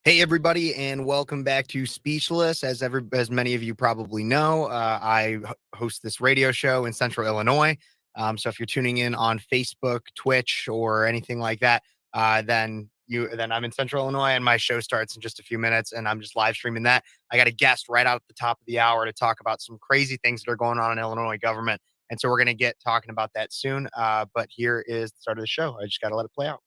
Hey everybody, and welcome back to Speechless. As many of you probably know, I host this radio show in Central Illinois. So if you're tuning in on Facebook, Twitch, or anything like that, then I'm in Central Illinois, and my show starts in just a few minutes, and I'm just live streaming that. I got a guest right out at the top of the hour to talk about some crazy things that are going on in Illinois government, and so we're going to get talking about that soon. But here is the start of the show. I just got to let it play out.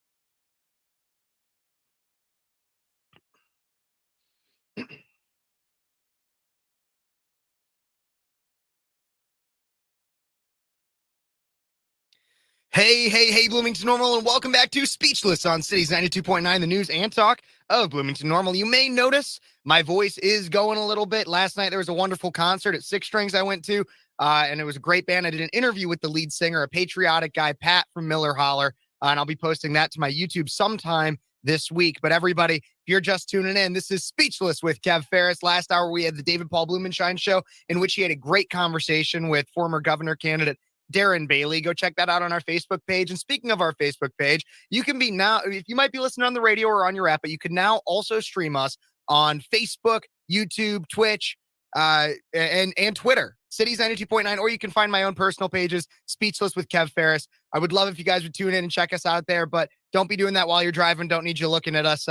Hey, Bloomington Normal, and welcome back to Speechless on Cities 92.9, the news and talk of Bloomington Normal. You may notice my voice is going a little bit. Last night, there was a wonderful concert at Six Strings I went to, and it was a great band. I did an interview with the lead singer, a patriotic guy, Pat from Miller Holler, and I'll be posting that to my YouTube sometime this week. But everybody, if you're just tuning in, this is Speechless with Kev Ferris. Last hour, we had the David Paul Blumenshine show, in which he had a great conversation with former governor candidate Darren Bailey. Go check that out on our Facebook page. And speaking of our Facebook page, you can be now, if you might be listening on the radio or on your app, but you can now also stream us on Facebook, YouTube, Twitch, and Twitter, Cities 92.9, or you can find my own personal pages, Speechless with Kev Ferris. I would love if you guys would tune in and check us out there, but don't be doing that while you're driving. Don't need you looking at us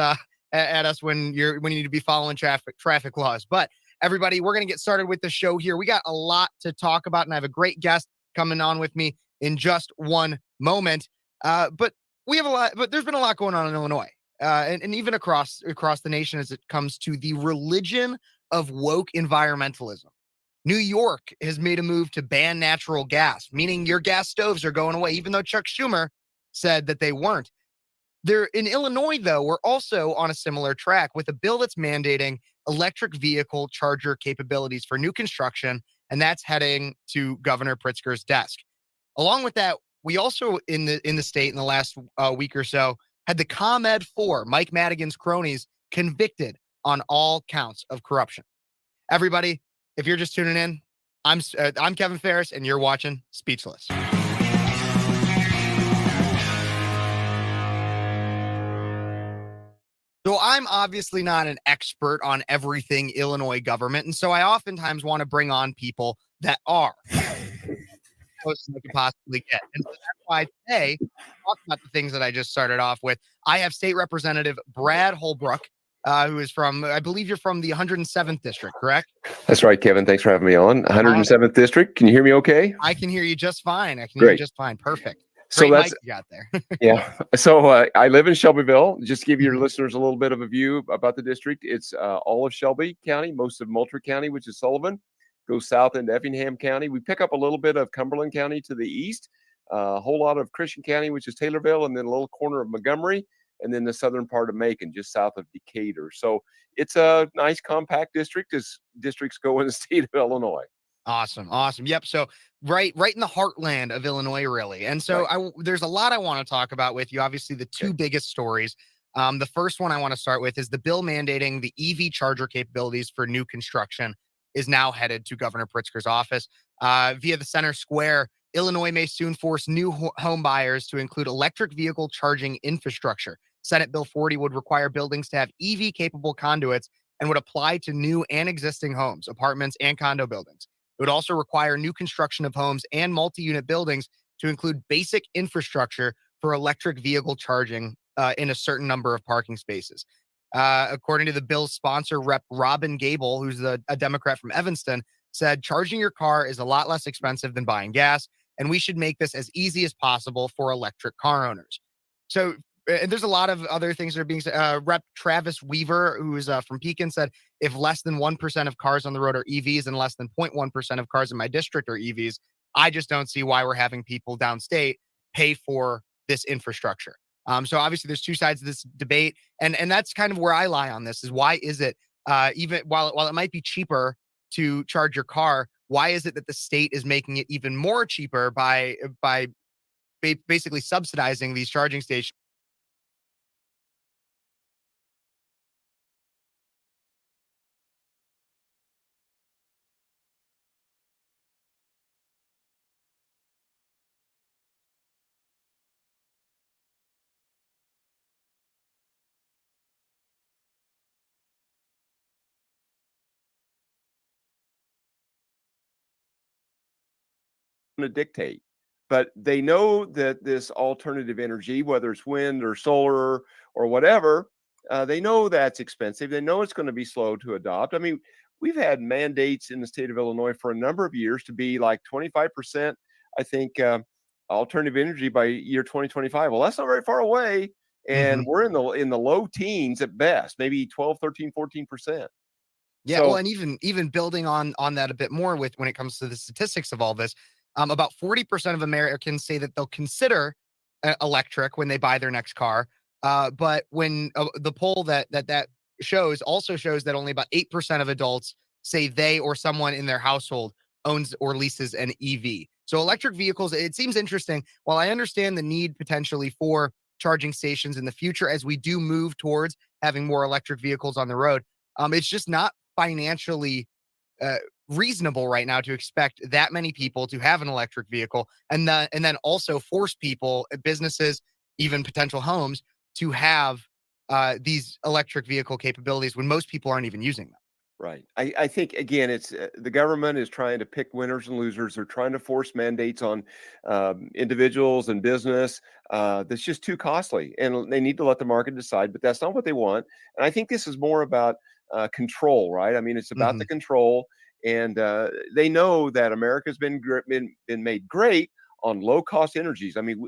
when you need to be following traffic laws. But everybody, we're going to get started with the show here. We got a lot to talk about, and I have a great guest coming on with me in just one moment. But we have a lot, but there's been a lot going on in Illinois, and even across the nation as it comes to the religion of woke environmentalism. New York has made a move to ban natural gas, meaning your gas stoves are going away, even though Chuck Schumer said that they weren't. There in Illinois, though, we're also on a similar track with a bill that's mandating electric vehicle charger capabilities for new construction, and that's heading to Governor Pritzker's desk. Along with that, we also in the state in the last week or so had the ComEd 4, Mike Madigan's cronies, convicted on all counts of corruption. Everybody, if you're just tuning in, I'm Kevin Ferris, and you're watching Speechless. So I'm obviously not an expert on everything Illinois government, and so I oftentimes want to bring on people that are close as I can possibly get. And so that's why today, talk about the things that I just started off with. I have State Representative Brad Holbrook, who is from, I believe you're from the 107th district, correct? That's right, Kevin. Thanks for having me on. 107th district. Can you hear me okay? I can hear you just fine. Perfect. So Great mic you got there. Yeah. So I live in Shelbyville. Just to give your listeners a little bit of a view about the district. It's all of Shelby County, most of Moultrie County, which is Sullivan, goes south into Effingham County. We pick up a little bit of Cumberland County to the east, a whole lot of Christian County, which is Taylorville, and then a little corner of Montgomery, and then the southern part of Macon, just south of Decatur. So it's a nice compact district as districts go in the state of Illinois. Awesome. Yep. So right in the heartland of Illinois, really. And so Right. there's a lot I want to talk about with you. Obviously, the two biggest stories. The first one I want to start with is the bill mandating the EV charger capabilities for new construction is now headed to Governor Pritzker's office. Via the Center Square, Illinois may soon force new home buyers to include electric vehicle charging infrastructure. Senate Bill 40 would require buildings to have EV capable conduits and would apply to new and existing homes, apartments, and condo buildings. It would also require new construction of homes and multi-unit buildings to include basic infrastructure for electric vehicle charging in a certain number of parking spaces. According to the bill's sponsor, Rep. Robin Gable, who's a Democrat from Evanston, said charging your car is a lot less expensive than buying gas, and we should make this as easy as possible for electric car owners. So and there's a lot of other things that are being said. Rep. Travis Weaver, who is from Pekin, said if less than 1% of cars on the road are EVs and less than 0.1% of cars in my district are EVs, I just don't see why we're having people downstate pay for this infrastructure. So obviously there's two sides of this debate, and that's kind of where I lie on this is why is it even while it might be cheaper to charge your car, why is it that the state is making it even more cheaper by basically subsidizing these charging stations? to dictate. But they know that this alternative energy, whether it's wind or solar or whatever, they know that's expensive. They know it's going to be slow to adopt. I mean, we've had mandates in the state of Illinois for a number of years to be like 25%, I think, alternative energy by year 2025. Well, that's not very far away. And Mhm. we're in the low teens at best, maybe 12, 13, 14%. Yeah, well, So, and even building on that a bit more with when it comes to the statistics of all this, about 40% of Americans say that they'll consider electric when they buy their next car. But when the poll that shows also shows that only about 8% of adults say they or someone in their household owns or leases an EV. So electric vehicles, it seems interesting. While I understand the need potentially for charging stations in the future as we do move towards having more electric vehicles on the road, it's just not financially uh, reasonable right now to expect that many people to have an electric vehicle and then also force people, businesses, even potential homes to have these electric vehicle capabilities when most people aren't even using them. right. I think again, it's the government is trying to pick winners and losers. They're trying to force mandates on individuals and business. That's just too costly, and they need to let the market decide. But that's not what they want. And I think this is more about control, right? I mean, it's about the Hmm. control, and they know that America's been made great on low cost energies. I mean,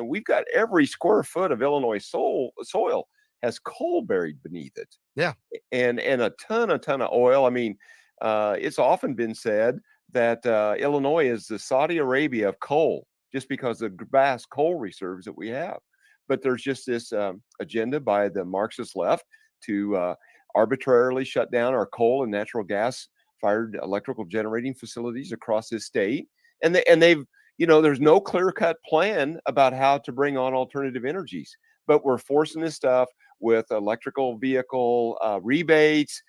we've got every square foot of Illinois soil has coal buried beneath it Yeah. and a ton of oil. I mean, it's often been said that Illinois is the Saudi Arabia of coal, just because of the vast coal reserves that we have. But there's just this agenda by the Marxist left to arbitrarily shut down our coal and natural gas fired electrical generating facilities across this state, and they've there's no clear cut plan about how to bring on alternative energies, but we're forcing this stuff with electrical vehicle rebates,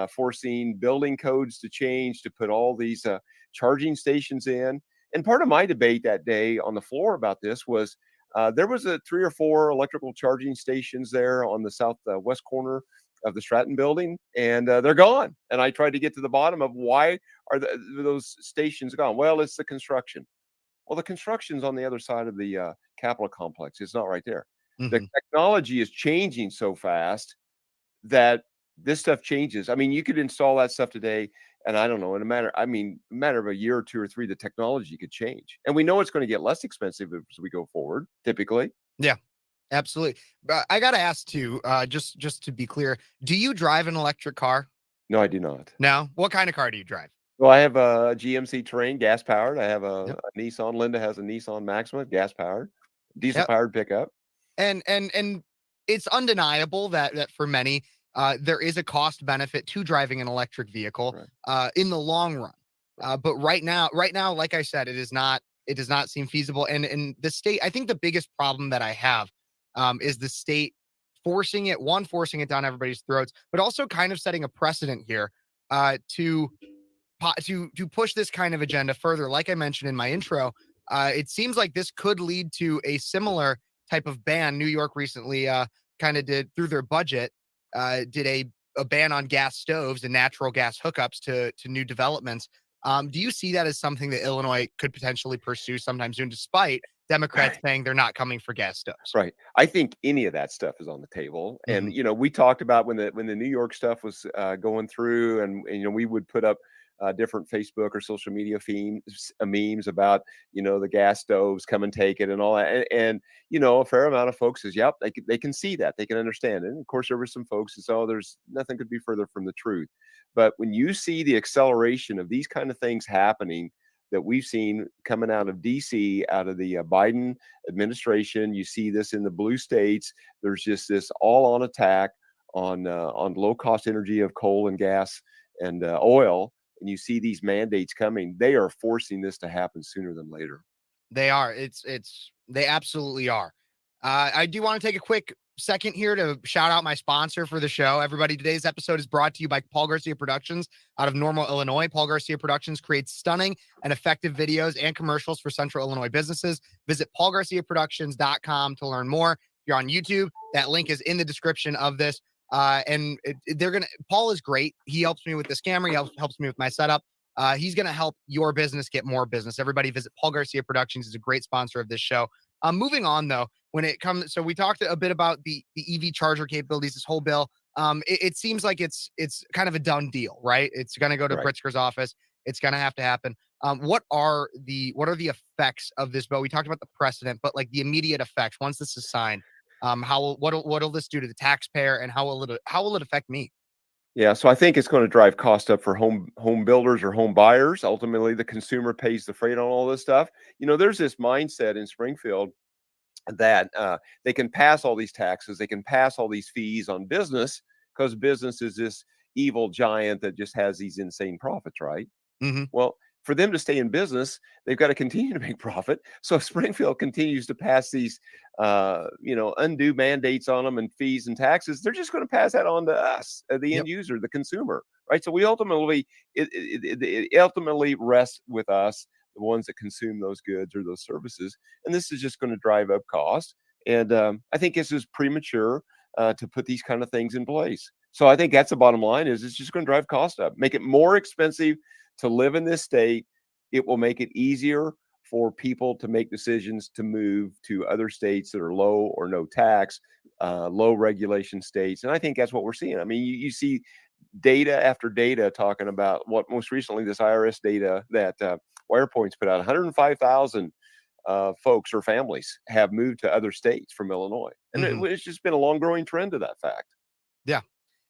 forcing building codes to change to put all these charging stations in. And part of my debate that day on the floor about this was there was a 3 or 4 electrical charging stations there on the southwest corner of the Stratton building, and they're gone. And I tried to get to the bottom of why are those stations gone. Well, it's the construction. Well, the construction's on the other side of the Capitol complex. It's not right there. The Hmm. technology is changing so fast that this stuff changes. I mean, you could install that stuff today, and I don't know, in a matter of a year or 2 or 3, the technology could change. And we know it's going to get less expensive as we go forward, typically. Yeah, absolutely. But I got to ask too, just to be clear, do you drive an electric car? No, I do not. No. What kind of car do you drive? Well, I have a GMC Terrain, gas powered. I have Yep. a Nissan. Linda has a Nissan Maxima, gas powered, diesel Yep. powered pickup. And it's undeniable that for many, there is a cost benefit to driving an electric vehicle Right. in the long run. Right. But right now, like I said, it does not seem feasible. And in the state, I think the biggest problem that I have is the state forcing it down everybody's throats, but also kind of setting a precedent here to to push this kind of agenda further. Like I mentioned in my intro, it seems like this could lead to a similar type of ban. New York recently kind of did through their budget, did a ban on gas stoves and natural gas hookups to new developments. Do you see that as something that Illinois could potentially pursue sometime soon, despite Democrats saying they're not coming for gas stoves? Right. I think any of that stuff is on the table. Hmm. And we talked about when the New York stuff was going through, and we would put up different Facebook or social media memes about the gas stoves, come and take it, and all that. And a fair amount of folks says, yep, they can see that, they can understand it. And of course, there were some folks that said, oh, there's nothing could be further from the truth. But when you see the acceleration of these kind of things happening that we've seen coming out of DC, out of the Biden administration. You see this in the blue states. There's just this all-on attack on low-cost energy of coal and gas and oil. And you see these mandates coming. They are forcing this to happen sooner than later. They are. They absolutely are. I do want to take a quick second here to shout out my sponsor for the show. Everybody, today's episode is brought to you by Paul Garcia Productions out of Normal, Illinois. Paul Garcia Productions creates stunning and effective videos and commercials for Central Illinois businesses. Visit paulgarciaproductions.com to learn more. If you're on YouTube, that link is in the description of this. Paul is great. He helps me with this camera. He helps me with my setup. He's going to help your business get more business. Everybody visit Paul Garcia Productions. He's a great sponsor of this show. Moving on though, when it comes, so we talked a bit about the EV charger capabilities, this whole bill. It seems like it's kind of a done deal, right? It's going to go to Right. Pritzker's office. It's going to have to happen. What are the effects of this bill? We talked about the precedent, but like the immediate effects once this is signed. What'll this do to the taxpayer, and how will it affect me? Yeah, so I think it's going to drive cost up for home builders or home buyers. Ultimately, the consumer pays the freight on all this stuff. There's this mindset in Springfield that they can pass all these taxes, they can pass all these fees on business because business is this evil giant that just has these insane profits, right? Mm-hmm. Well, for them to stay in business, they've got to continue to make profit. So if Springfield continues to pass these, undue mandates on them and fees and taxes, they're just going to pass that on to us, the Yep. end user, the consumer, right? So we ultimately, it ultimately rests with us, the ones that consume those goods or those services, and this is just going to drive up cost. And I think this is premature to put these kind of things in place. So I think that's the bottom line: is it's just going to drive cost up, make it more expensive to live in this state. It will make it easier for people to make decisions to move to other states that are low or no tax, low regulation states. And I think that's what we're seeing. I mean, you see data after data talking about what most recently this IRS data that WirePoint's put out: 105,000 folks or families have moved to other states from Illinois. And Mm-hmm. it's just been a long growing trend to that fact. Yeah.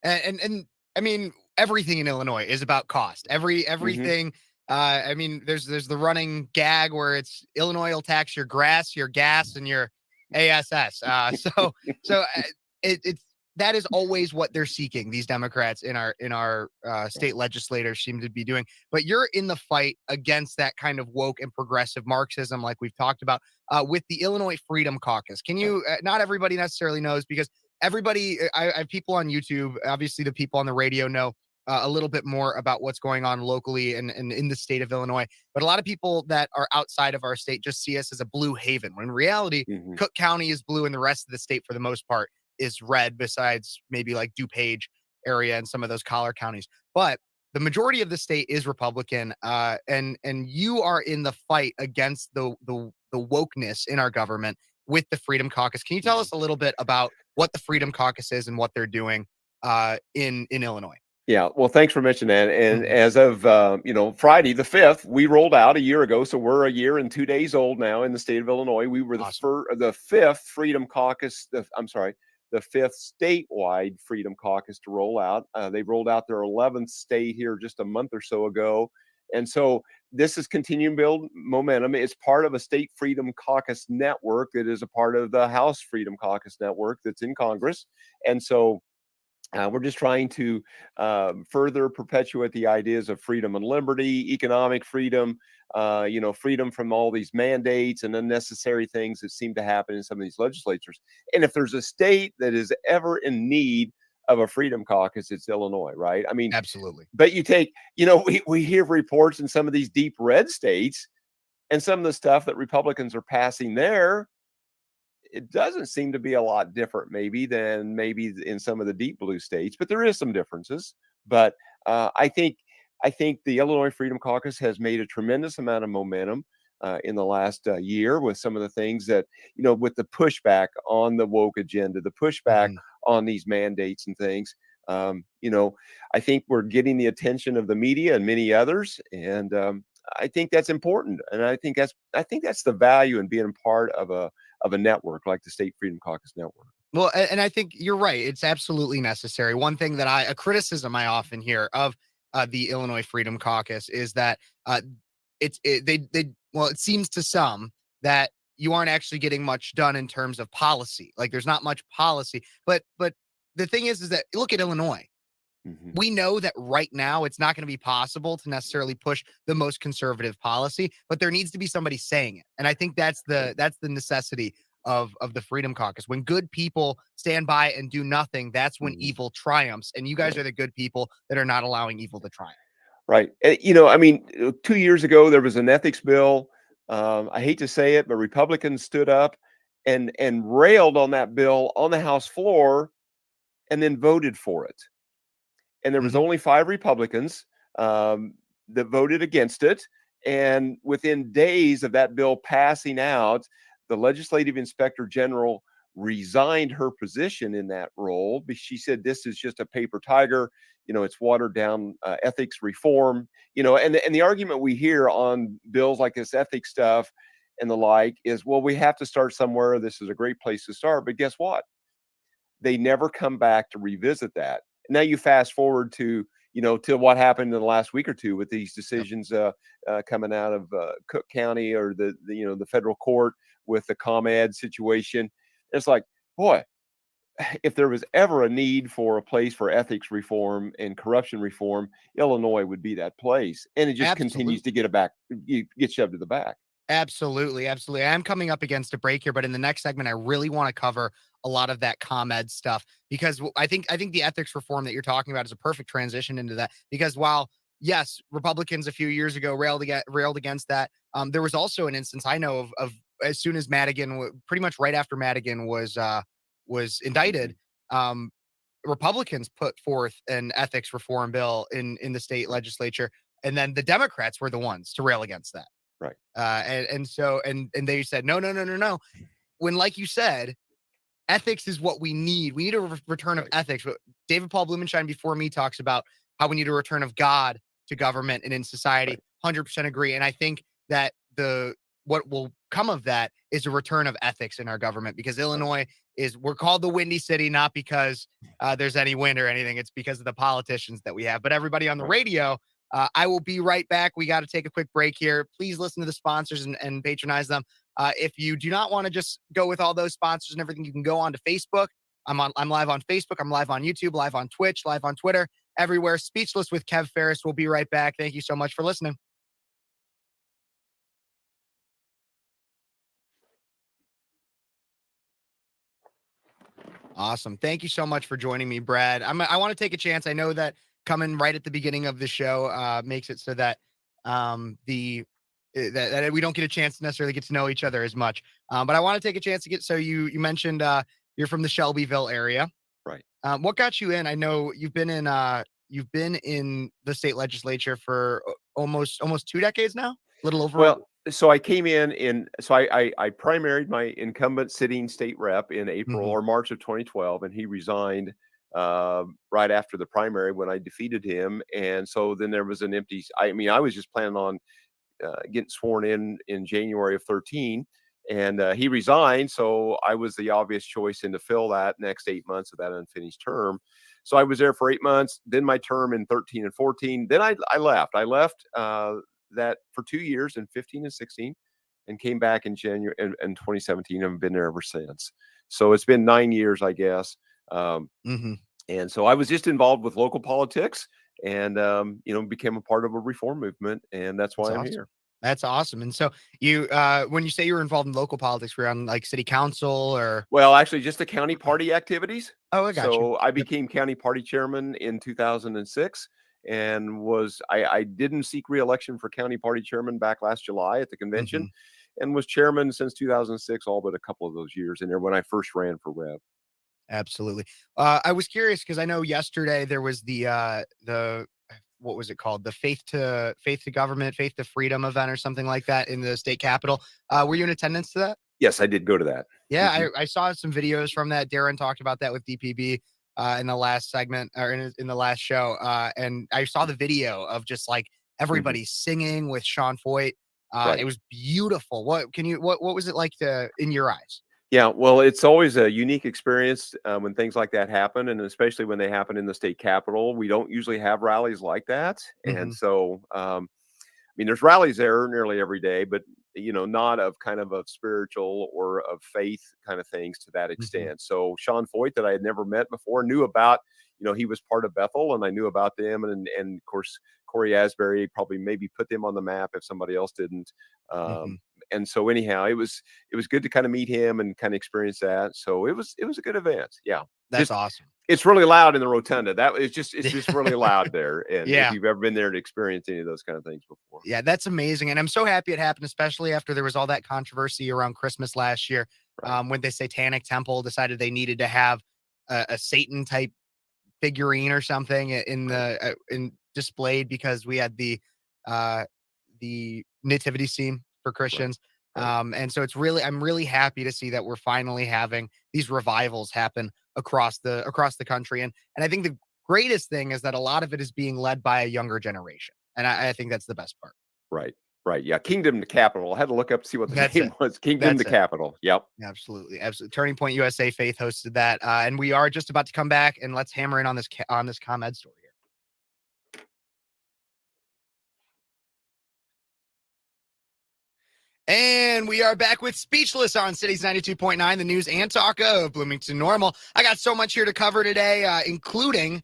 And I mean, everything in Illinois is about cost. Mm-hmm. Everything. I mean, there's the running gag where it's Illinois will tax your grass, your gas, and your ASS. It's that is always what they're seeking. These Democrats in our state legislators seem to be doing. But you're in the fight against that kind of woke and progressive Marxism, like we've talked about, with the Illinois Freedom Caucus. Can you? Not everybody necessarily knows, because everybody, I have people on YouTube, obviously the people on the radio know a little bit more about what's going on locally and in the state of Illinois. But a lot of people that are outside of our state just see us as a blue haven, when in reality, Mm-hmm. Cook County is blue and the rest of the state, for the most part, is red, besides maybe like DuPage area and some of those collar counties. But the majority of the state is Republican, and you are in the fight against the wokeness in our government with the Freedom Caucus. Can you tell us a little bit about what the Freedom Caucus is and what they're doing in Illinois? Yeah, well, thanks for mentioning that. And Mhm. as of Friday the 5th, we rolled out a year ago, so we're a year and 2 days old now in the state of Illinois. We were Awesome. the fifth Freedom Caucus. The fifth statewide Freedom Caucus to roll out. They rolled out their 11th state here just a month or so ago, and so this is continuing to build momentum. It's part of a state Freedom Caucus network that is a part of the House Freedom Caucus network that's in Congress, and so we're just trying to further perpetuate the ideas of freedom and liberty, economic freedom, freedom from all these mandates and unnecessary things that seem to happen in some of these legislatures. And if there's a state that is ever in need of a freedom caucus, it's Illinois, right? I mean, Absolutely. but you take, we hear reports in some of these deep red states, and some of the stuff that Republicans are passing there, it doesn't seem to be a lot different than maybe in some of the deep blue states, but there is some differences. But I think the Illinois Freedom Caucus has made a tremendous amount of momentum in the last year with some of the things that, with the pushback on the woke agenda, the pushback Mhm. on these mandates and things. I think we're getting the attention of the media and many others, and I think that's important, and I think that's the value in being part of a network like the State Freedom Caucus Network. Well, and I think you're right. It's absolutely necessary. One thing that a criticism I often hear of the Illinois Freedom Caucus is that uh, it seems to some that you aren't actually getting much done in terms of policy. Like there's not much policy, but the thing is that look at Illinois. Mhm. We know that right now it's not going to be possible to necessarily push the most conservative policy, but there needs to be somebody saying it. And I think that's the necessity of the Freedom Caucus. When good people stand by and do nothing, that's when Mhm. evil triumphs. And you guys Right. are the good people that are not allowing evil to triumph. Right. I mean, 2 years ago there was an ethics bill. I hate to say it, but Republicans stood up and railed on that bill on the House floor, and then voted for it. And there was Mhm. only 5 Republicans. Um, that voted against it. And within days of that bill passing out, the legislative inspector general resigned her position in that role. She said, this is just a paper tiger. It's watered down ethics reform, and the argument we hear on bills like this ethics stuff and the like is, well, we have to start somewhere. This is a great place to start. But guess what? They never come back to revisit that. Now you fast forward to, to what happened in the last week or two with these decisions coming out of Cook County or the federal court with the ComEd situation. It's like, boy, if there was ever a need for a place for ethics reform and corruption reform, Illinois would be that place. And it just continues to get shoved to the back. Absolutely. Absolutely. I'm coming up against a break here, but in the next segment, I really want to cover a lot of that ComEd stuff, because I think the ethics reform that you're talking about is a perfect transition into that, because while yes, Republicans a few years ago railed against that, there was also an instance I know of as soon as Madigan, pretty much right after Madigan was indicted, Republicans put forth an ethics reform bill in the state legislature, and then the Democrats were the ones to rail against that. Right. And they said, no. When, like you said, ethics is what we need. We need a return of ethics. But David Paul Blumenschein before me talks about how we need a return of God to government and in society. 100% agree. And I think that what will come of that is a return of ethics in our government, because Illinois we're called the Windy City, not because there's any wind or anything. It's because of the politicians that we have. But everybody on the radio, I will be right back. We got to take a quick break here. Please listen to the sponsors and patronize them. If you do not want to just go with all those sponsors and everything, you can go on to Facebook. I'm live on Facebook. I'm live on YouTube, live on Twitch, live on Twitter, everywhere. Speechless with Kev Ferris. We'll be right back. Thank you so much for listening. Awesome. Thank you so much for joining me, Brad. I want to take a chance. I know that coming right at the beginning of the show makes it so that that we don't get a chance to necessarily get to know each other as much. But I want to take a chance to get, so you mentioned you're from the Shelbyville area. Right. What got you in? I know you've been in the state legislature for almost 2 decades now, a little over. Well, so I came so I primaried my incumbent sitting state rep in April or March of 2012, and he resigned right after the primary when I defeated him. And so then there was an empty, I was just planning on getting sworn in January of 13, and he resigned. So I was the obvious choice to fill that next 8 months of that unfinished term. So I was there for 8 months, then my term in 13 and 14. Then I left. I left that for 2 years in 15 and 16, and came back in January and 2017, and I've been there ever since. So it's been 9 years, I guess. And so I was just involved with local politics, and became a part of a reform movement, and that's why I'm here. That's awesome. And so you, when you say you were involved in local politics, were you on like city council or? Well, actually, just the county party activities. Oh, I got you. So I became county party chairman in 2006, and I didn't seek re-election for county party chairman back last July at the convention, and was chairman since 2006, all but a couple of those years in there when I first ran for rep. Absolutely. I was curious because I know yesterday there was the what was it called? The Faith to Government, Faith to Freedom event or something like that in the state capitol. Were you in attendance to that? Yes, I did go to that. Yeah, I saw some videos from that. Darren talked about that with DPB in the last segment, or in the last show. And I saw the video of just like everybody singing with Sean Foyt. It was beautiful. What was it like in your eyes? Yeah, well, it's always a unique experience when things like that happen, and especially when they happen in the state capitol. We don't usually have rallies like that, and so there's rallies there nearly every day, but not of kind of a spiritual or of faith kind of things to that extent. So Sean Foyt, that I had never met before, knew about. He was part of Bethel, and I knew about them, and of course Corey Asbury probably maybe put them on the map if somebody else didn't. And so anyhow, it was good to kind of meet him and kind of experience that. So it was a good event. Yeah, that's awesome. It's really loud in the rotunda. It's just really loud there. And if you've ever been there to experience any of those kind of things before. Yeah, that's amazing. And I'm so happy it happened, especially after there was all that controversy around Christmas last year, when the Satanic Temple decided they needed to have a Satan type figurine or something in displayed, because we had the the nativity scene for Christians. Right. And so I'm really happy to see that we're finally having these revivals happen across the country. And I think the greatest thing is that a lot of it is being led by a younger generation. And I think that's the best part. Right. Right. Yeah. Kingdom to Capital. I had to look up to see what the That's name it. was. Kingdom That's to it. Capital. Yep. Absolutely. Absolutely. Turning Point USA Faith hosted that. And we are just about to come back and let's hammer in on this ComEd story here. And we are back with Speechless on Cities 92.9, the news and talk of Bloomington Normal. I got so much here to cover today, including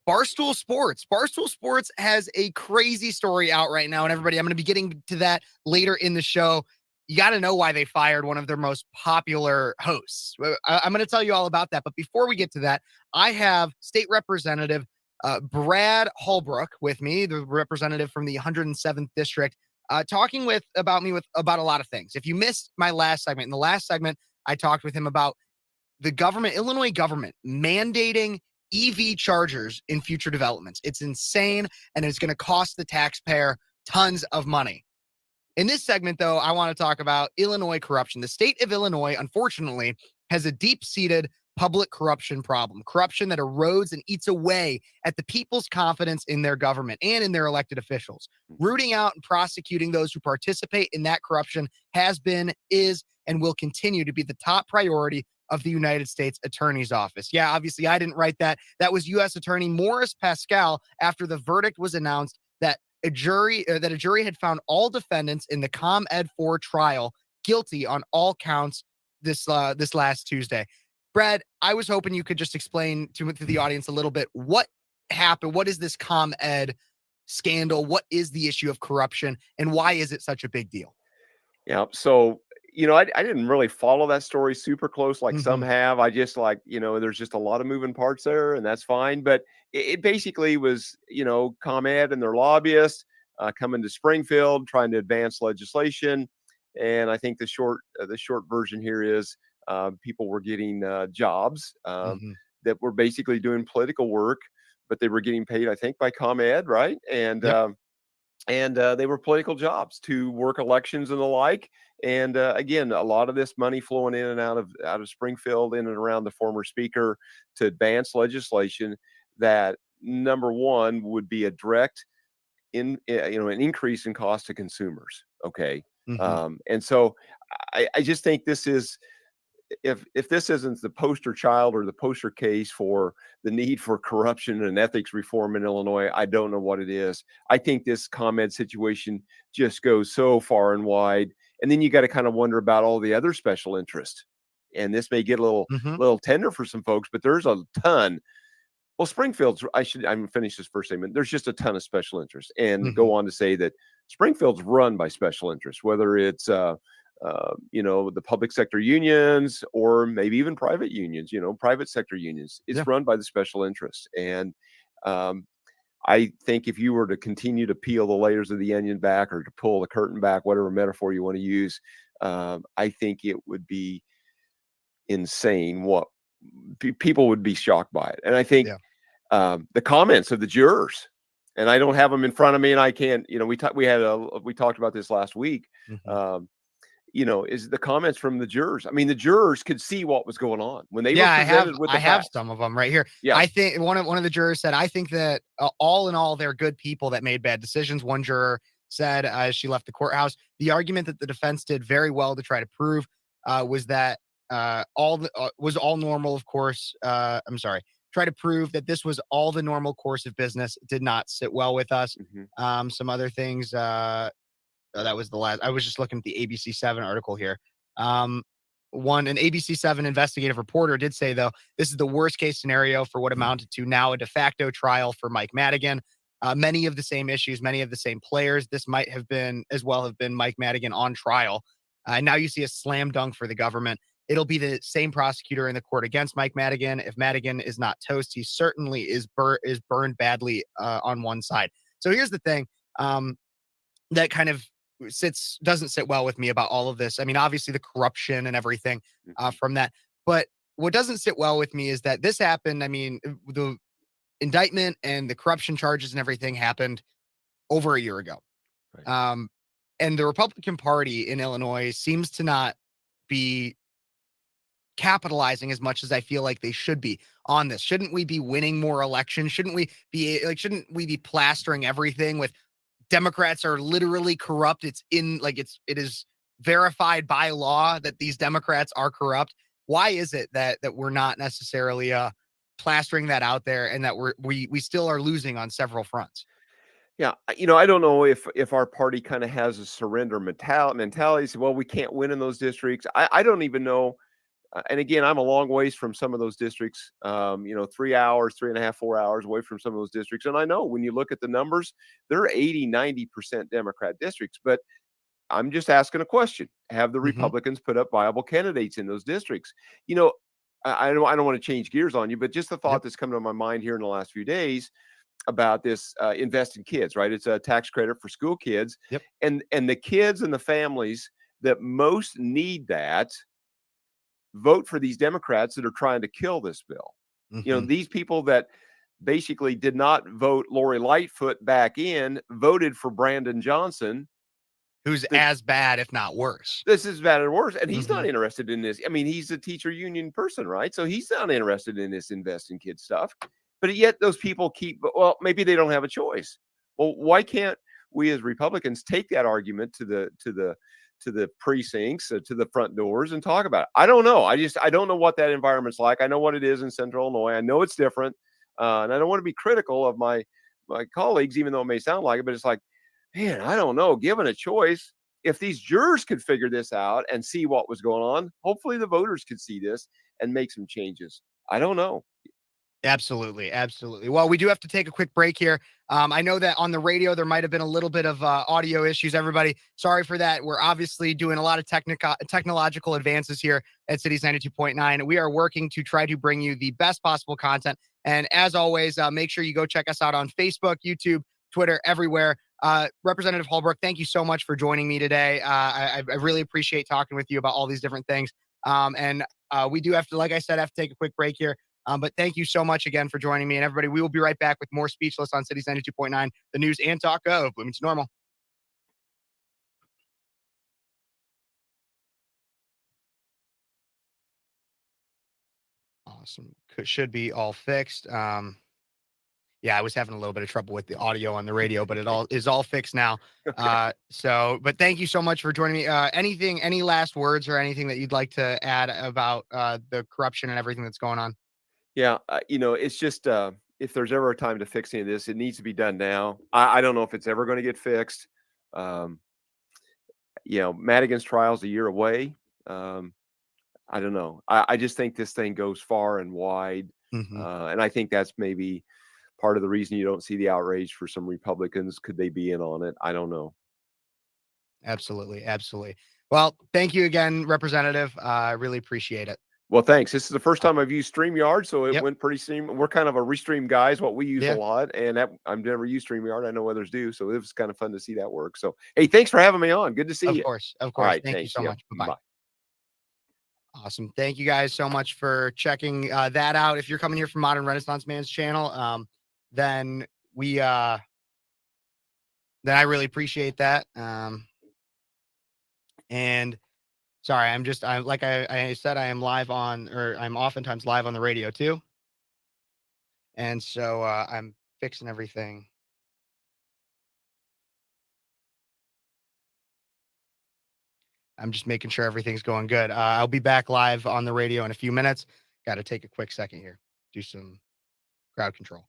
Barstool Sports. Barstool Sports has a crazy story out right now. And everybody, I'm going to be getting to that later in the show. You got to know why they fired one of their most popular hosts. I'm going to tell you all about that. But before we get to that, I have State Representative Brad Holbrook with me, the representative from the 107th District, talking about a lot of things. If you missed my last segment, in the last segment, I talked with him about the Illinois government mandating EV chargers in future developments. It's insane, and it's going to cost the taxpayer tons of money. In this segment, though, I want to talk about Illinois corruption. The state of Illinois, unfortunately, has a deep-seated public corruption problem, corruption that erodes and eats away at the people's confidence in their government and in their elected officials. Rooting out and prosecuting those who participate in that corruption has been, is, and will continue to be the top priority of the United States Attorney's Office. Yeah, obviously, I didn't write that. That was U.S. Attorney Morris Pascal after the verdict was announced that a jury had found all defendants in the ComEd 4 trial guilty on all counts this last Tuesday. Brad, I was hoping you could just explain to the audience a little bit what happened. What is this ComEd scandal? What is the issue of corruption, and why is it such a big deal? Yeah. So, I didn't really follow that story super close like some Mhm. have. I just there's just a lot of moving parts there, and that's fine. But it basically was, ComEd and their lobbyists coming to Springfield trying to advance legislation. And I think the short version here is people were getting jobs Mhm. that were basically doing political work, but they were getting paid, I think, by ComEd, right? Yep. And they were political jobs to work elections and the like. And again, a lot of this money flowing in and out of Springfield, in and around the former speaker, to advance legislation that, number one, would be a direct an increase in cost to consumers. Okay, Mhm. and so I just think this is, if this isn't the poster child or the poster case for the need for corruption and ethics reform in Illinois, I don't know what it is. I think this ComEd situation just goes so far and wide, and then you got to kind of wonder about all the other special interest. And this may get a Mhm. little tender for some folks, but there's a ton. Well, I'm finish this first statement. There's just a ton of special interest, and Mhm. go on to say that Springfield's run by special interests, whether it's the public sector unions or maybe even private unions, private sector unions. It's Yeah. run by the special interests. And um, I think if you were to continue to peel the layers of the onion back, or to pull the curtain back, whatever metaphor you want to use, I think it would be insane what people would be shocked by it. And I think Yeah. the comments of the jurors, and I don't have them in front of me, and I can't, we talked about this last week. Mhm. Um, is the comments from the jurors. I mean, the jurors could see what was going on when they were Yeah, presented with I the have facts. some of them right here. Yeah. I think one of the jurors said, "I think that all in all, they're good people that made bad decisions." One juror said, as she left the courthouse, the argument that the defense did very well to try to prove was that was all normal. Of course, I'm sorry. Try to prove that this was all the normal course of business. It did not sit well with us. Mhm. Some other things. That was the last. I was just looking at the ABC7 article here. Um, an ABC7 investigative reporter did say, though, this is the worst case scenario for what amounted to now a de facto trial for Mike Madigan. Many of the same issues, many of the same players. This might have been Mike Madigan on trial. Now you see a slam dunk for the government. It'll be the same prosecutor in the court against Mike Madigan. If Madigan is not toast, he certainly is burned badly on one side. So here's the thing. That kind of doesn't sit well with me about all of this. I mean, obviously the corruption and everything Mhm. from that, but what doesn't sit well with me is that this happened. I mean, the indictment and the corruption charges and everything happened over a year ago. Right. And the Republican Party in Illinois seems to not be capitalizing as much as I feel like they should be on this. Shouldn't we be winning more elections? Shouldn't we be plastering everything with Democrats are literally corrupt? It is verified by law that these Democrats are corrupt. Why is it that we're not necessarily plastering that out there, and that we still are losing on several fronts? Yeah, I don't know if our party kind of has a surrender mentality. So, well, we can't win in those districts. I don't even know. And again, I'm a long ways from some of those districts. 3 hours, 3.5, 4 hours away from some of those districts. And I know when you look at the numbers, they're 80, 90% Democrat districts. But I'm just asking a question: have the Hmm. Republicans put up viable candidates in those districts? You know, I don't want to change gears on you, but just the Yep. thought that's come to my mind here in the last few days about this invest in kids, right? It's a tax credit for school kids, Yep. and the kids and the families that most need that vote for these Democrats that are trying to kill this bill. Hmm. These people that basically did not vote Lori Lightfoot back in, voted for Brandon Johnson. Who's That as bad, if not worse? this is bad and worse, and he's Hmm. not interested in this. I mean, he's a teacher union person, right? So he's not interested in this invest in kids stuff. But yet those people keep. Well, maybe they don't have a choice. Well, why can't we as Republicans take that argument to the precincts, to the front doors, and talk about it? I don't know. I don't know what that environment's like. I know what it is in Central Illinois. I know it's different, and I don't want to be critical of my colleagues, even though it may sound like it. But it's like, man, I don't know. Given a choice, if these jurors could figure this out and see what was going on, hopefully the voters could see this and make some changes. I don't know. Absolutely, absolutely. Well, we do have to take a quick break here. I know that on the radio there might have been a little bit of audio issues. Everybody, sorry for that. We're obviously doing a lot of technological advances here at Cities 92.9. We are working to try to bring you the best possible content. And as always, make sure you go check us out on Facebook, YouTube, Twitter, everywhere. Representative Holbrook, thank you so much for joining me today. I really appreciate talking with you about all these different things. And we do have to, like I said, have to take a quick break here. But thank you so much again for joining me. And everybody, we will be right back with more Speechless on Cities 92.9, the news and talk of Bloomington Normal. Awesome. Should be all fixed. Yeah, I was having a little bit of trouble with the audio on the radio, but it all is all fixed now. Okay. But thank you so much for joining me. Any last words or anything that you'd like to add about the corruption and everything that's going on? Yeah. It's just if there's ever a time to fix any of this, it needs to be done now. I don't know if it's ever going to get fixed. Um, Madigan's trial is a year away. Um, I don't know. I just think this thing goes far and wide. Hmm. And I think that's maybe part of the reason you don't see the outrage for some Republicans. Could they be in on it? I don't know. Absolutely, absolutely. Well, thank you again, Representative. I really appreciate it. Well, thanks. This is the first Uh, time I've used StreamYard, so it yep, went pretty stream. We're kind of a restream guys, what we use a yeah, lot, and I've never used StreamYard. I know others do, so it was kind of fun to see that work. So, hey, thanks for having me on. Good to see of you. course, of All course. right, Thank you thanks. so Yep. much. Bye bye. Bye. Awesome. Thank you guys so much for checking that out. If you're coming here from Modern Renaissance Man's channel, then we then I really appreciate that. And sorry, I said, I am live on, or I'm oftentimes live on the radio too. And so I'm fixing everything. I'm just making sure everything's going good. I'll be back live on the radio in a few minutes. Got to take a quick second here, do some crowd control.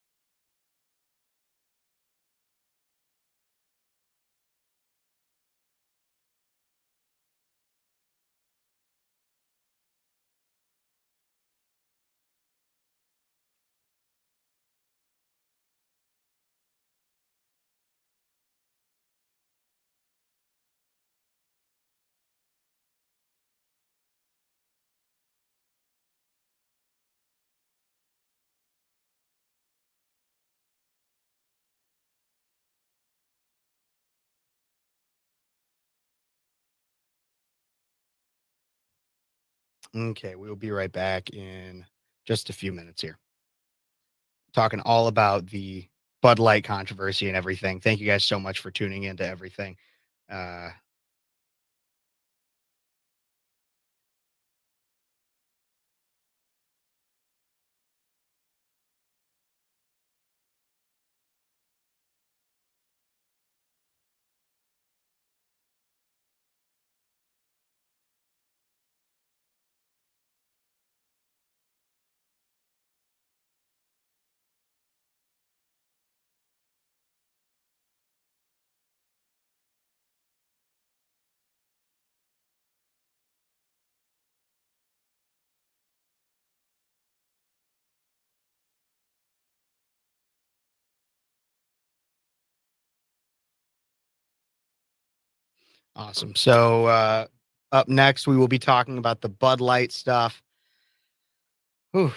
Okay, we'll be right back in just a few minutes here. Talking all about the Bud Light controversy and everything. Thank you guys so much for tuning into everything. Uh, awesome. So up next, we will be talking about the Bud Light stuff. Whew.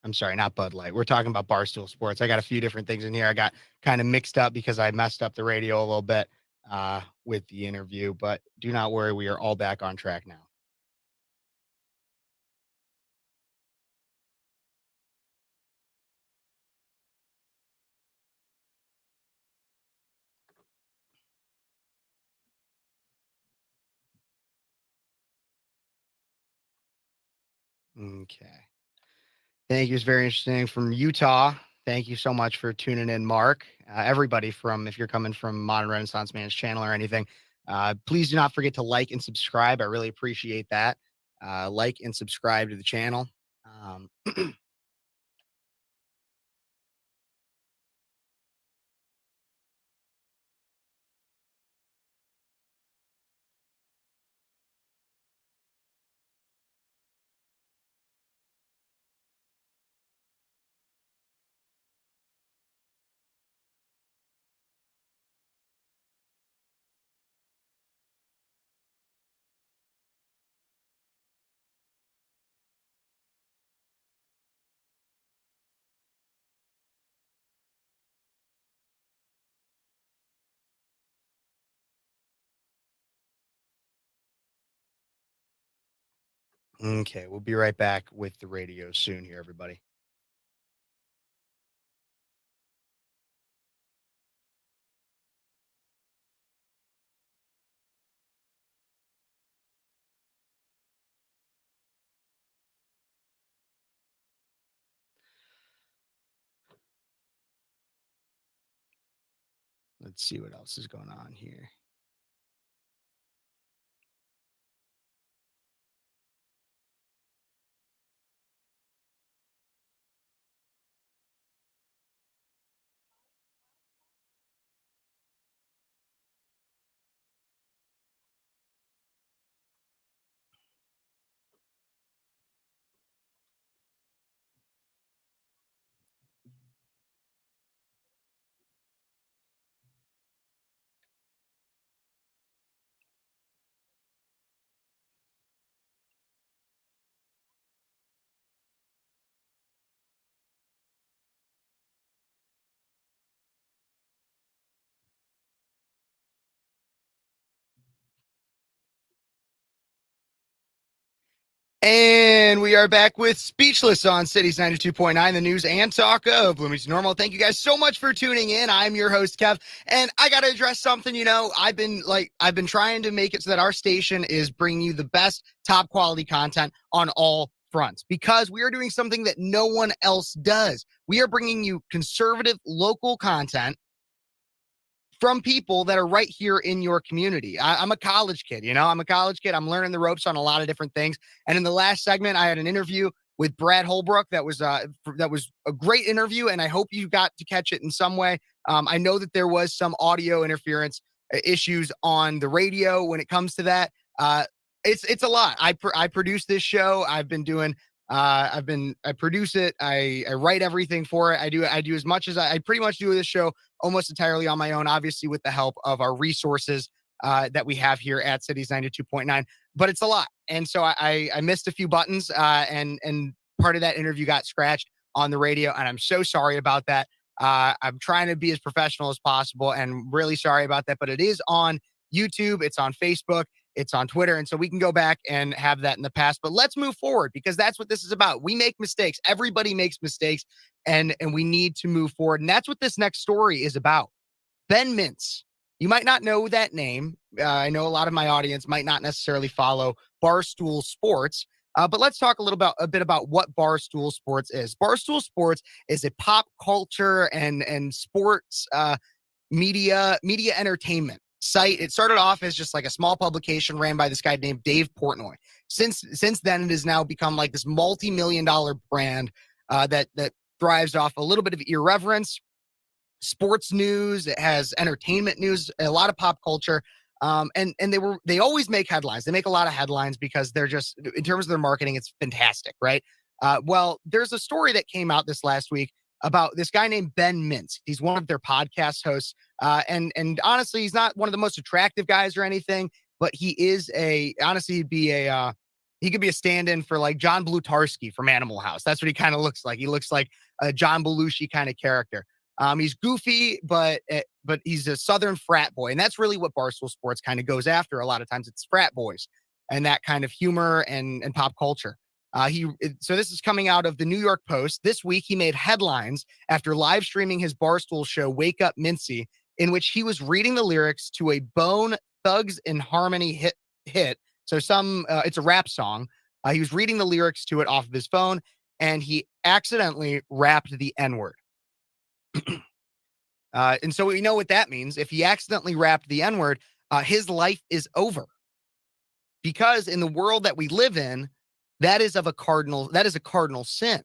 I'm sorry, not Bud Light. We're talking about Barstool Sports. I got a few different things in here. I got kind of mixed up because I messed up the radio a little bit with the interview, but do not worry. We are all back on track now. Okay. Thank you. It's very interesting from Utah. Thank you so much for tuning in, Mark. Everybody from, if you're coming from Modern Renaissance Man's channel or anything, please do not forget to like and subscribe. I really appreciate that. Like and subscribe to the channel. Um, okay, we'll be right back with the radio soon here, everybody. Let's see what else is going on here. And we are back with Speechless on Cities 92.9, the news and talk of Bloomington Normal. Thank you guys so much for tuning in. I'm your host, Kev, and I got to address something. I've been trying to make it so that our station is bringing you the best top quality content on all fronts because we are doing something that no one else does. We are bringing you conservative local content from people that are right here in your community. I'm a college kid, I'm a college kid. I'm learning the ropes on a lot of different things. And in the last segment, I had an interview with Brad Holbrook. That was a great interview, and I hope you got to catch it in some way. I know that there was some audio interference issues on the radio when it comes to that. It's a lot. I produce this show. I've been doing. I produce it. I write everything for it. I do as much as I pretty much do this show almost entirely on my own, obviously with the help of our resources that we have here at Cities 92.9, but it's a lot. And so I missed a few buttons and part of that interview got scratched on the radio. And I'm so sorry about that. I'm trying to be as professional as possible and really sorry about that, but it is on YouTube. It's on Facebook. It's on Twitter. And so we can go back and have that in the past. But let's move forward because that's what this is about. We make mistakes. Everybody makes mistakes, and we need to move forward. And that's what this next story is about. Ben Mintz. You might not know that name. I know a lot of my audience might not necessarily follow Barstool Sports. But let's talk a bit about what Barstool Sports is. Barstool Sports is a pop culture and sports media entertainment site. It started off as just like a small publication ran by this guy named Dave Portnoy. Since then, it has now become like this multi-million-dollar brand that thrives off a little bit of irreverence, sports news. It has entertainment news, a lot of pop culture. And they always make headlines. They make a lot of headlines because they're just, in terms of their marketing, it's fantastic, right? Well, there's a story that came out this last week about this guy named Ben Mintz. He's one of their podcast hosts. And honestly, he's not one of the most attractive guys or anything, but he is he could be a stand-in for like John Blutarski from Animal House. That's what he kind of looks like. He looks like a John Belushi kind of character. He's goofy, but he's a Southern frat boy. And that's really what Barstool Sports kind of goes after. A lot of times it's frat boys and that kind of humor and pop culture. So this is coming out of the New York Post. This week, he made headlines after live streaming his Barstool show, Wake Up Mincy, in which he was reading the lyrics to a Bone Thugs in Harmony hit. So it's a rap song. He was reading the lyrics to it off of his phone, and he accidentally rapped the N-word. And so we know what that means. If he accidentally rapped the N-word, his life is over. Because in the world that we live in, that is a cardinal sin.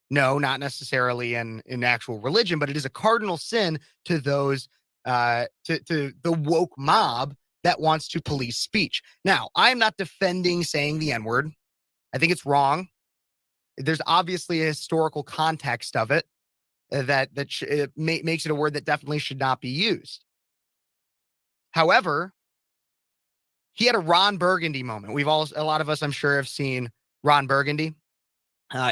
No, not necessarily in actual religion, but it is a cardinal sin to those to the woke mob that wants to police speech. Now, I'm not defending saying the N-word. I think it's wrong. There's obviously a historical context of it that makes it a word that definitely should not be used. However, he had a Ron Burgundy moment. A lot of us, I'm sure, have seen Ron Burgundy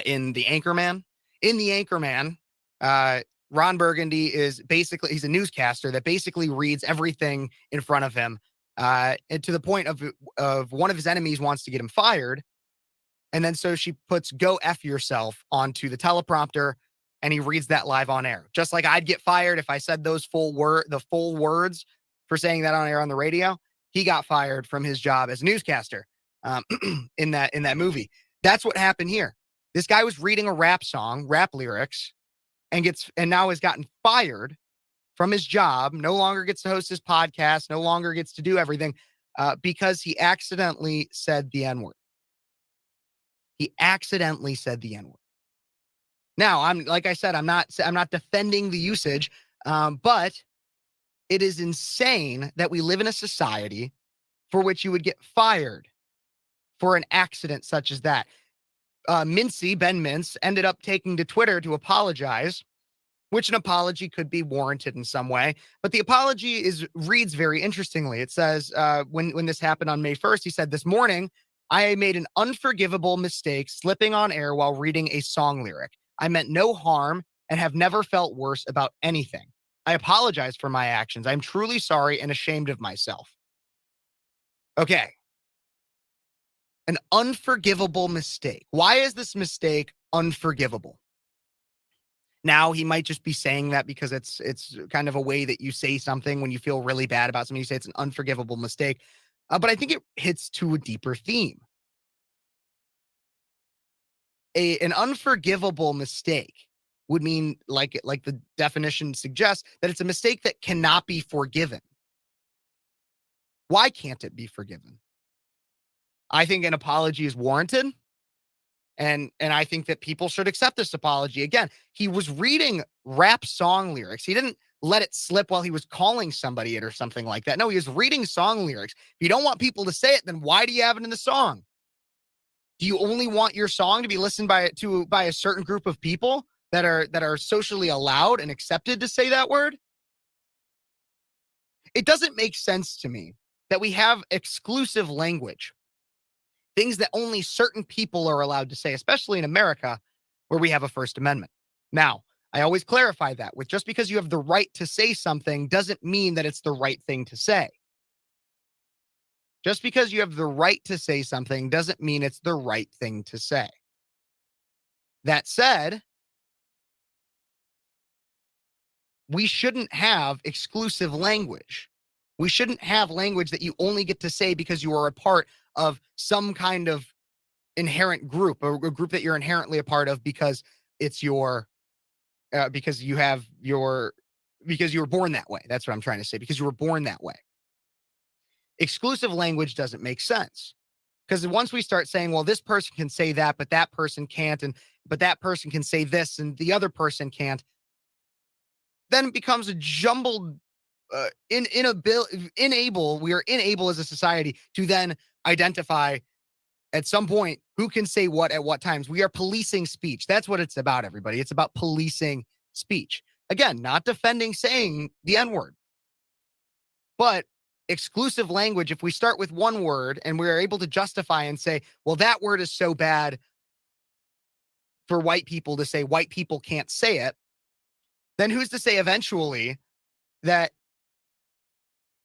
in The Anchorman. In The Anchorman, Ron Burgundy he's a newscaster that basically reads everything in front of him, and to the point of one of his enemies wants to get him fired. And then so she puts "Go F yourself" onto the teleprompter, and he reads that live on air. Just like I'd get fired if I said the full words for saying that on air on the radio. He got fired from his job as a newscaster in that movie. That's what happened here. This guy was reading a rap lyrics, and now has gotten fired from his job. No longer gets to host his podcast. No longer gets to do everything because he accidentally said the N-word. He accidentally said the N-word. Now, like I said, I'm not defending the usage, but it is insane that we live in a society for which you would get fired for an accident such as that. Ben Mintz, ended up taking to Twitter to apologize, which an apology could be warranted in some way. But the apology reads very interestingly. It says, when this happened on May 1st, he said, "This morning, I made an unforgivable mistake slipping on air while reading a song lyric. I meant no harm and have never felt worse about anything. I apologize for my actions. I'm truly sorry and ashamed of myself." Okay. An unforgivable mistake. Why is this mistake unforgivable? Now, he might just be saying that because it's kind of a way that you say something when you feel really bad about something. You say it's an unforgivable mistake. But I think it hits to a deeper theme. An unforgivable mistake would mean, like the definition suggests, that it's a mistake that cannot be forgiven. Why can't it be forgiven? I think an apology is warranted. And I think that people should accept this apology. Again, he was reading rap song lyrics. He didn't let it slip while he was calling somebody it or something like that. No, he was reading song lyrics. If you don't want people to say it, then why do you have it in the song? Do you only want your song to be listened by a certain group of people that are socially allowed and accepted to say that word? It doesn't make sense to me that we have exclusive language, things that only certain people are allowed to say, especially in America, where we have a First Amendment. Now, I always clarify that with just because you have the right to say something doesn't mean that it's the right thing to say. Just because you have the right to say something doesn't mean it's the right thing to say. That said, we shouldn't have exclusive language. We shouldn't have language that you only get to say because you are a part of some kind of inherent group, or a group that you're inherently a part of because it's your because you have your because you were born that way. That's what I'm trying to say. Because you were born that way. Exclusive language doesn't make sense. Because once we start saying, well, this person can say that, but that person can't, and but that person can say this and the other person can't, then it becomes a jumbled we are unable as a society to then identify at some point who can say what at what times. We are policing speech. That's what it's about, everybody. It's about policing speech. Again, not defending saying the N-word, but exclusive language. If we start with one word and we're able to justify and say, well, that word is so bad for white people to say white people can't say it, then who's to say eventually that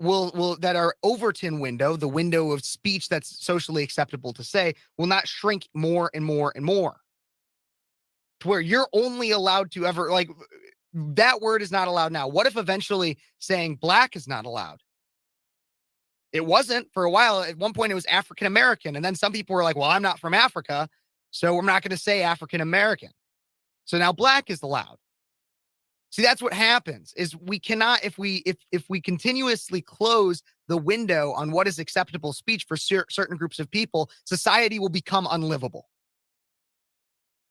will that our Overton window, the window of speech that's socially acceptable to say, will not shrink more and more and more to where you're only allowed to ever, like, that word is not allowed now. What if eventually saying black is not allowed? It wasn't for a while. At one point it was African American, and then some people were like, well, I'm not from Africa, so we're not going to say African American. So now black is allowed. See, that's what happens is we cannot, if we continuously close the window on what is acceptable speech for certain groups of people, society will become unlivable.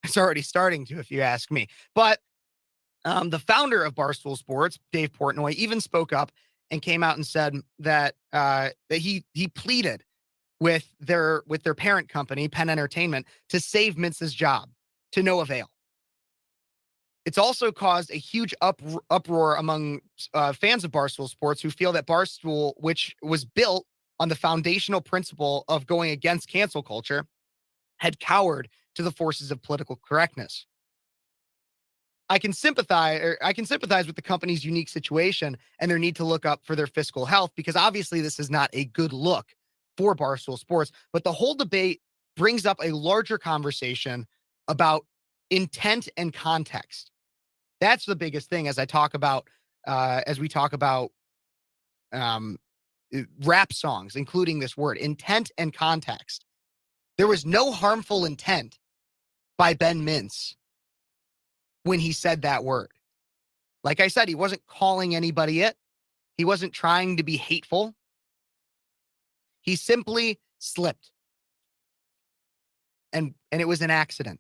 It's already starting to, if you ask me. But the founder of Barstool Sports, Dave Portnoy, even spoke up and came out and said that that he pleaded with their parent company, Penn Entertainment, to save Mince's job to no avail. It's also caused a huge uproar among fans of Barstool Sports who feel that Barstool, which was built on the foundational principle of going against cancel culture, had cowered to the forces of political correctness. I can sympathize with the company's unique situation and their need to look up for their fiscal health, because obviously this is not a good look for Barstool Sports. But the whole debate brings up a larger conversation about intent and context. That's the biggest thing as we talk about rap songs, including this word, intent and context. There was no harmful intent by Ben Mintz when he said that word. Like I said, he wasn't calling anybody it. He wasn't trying to be hateful. He simply slipped. And it was an accident.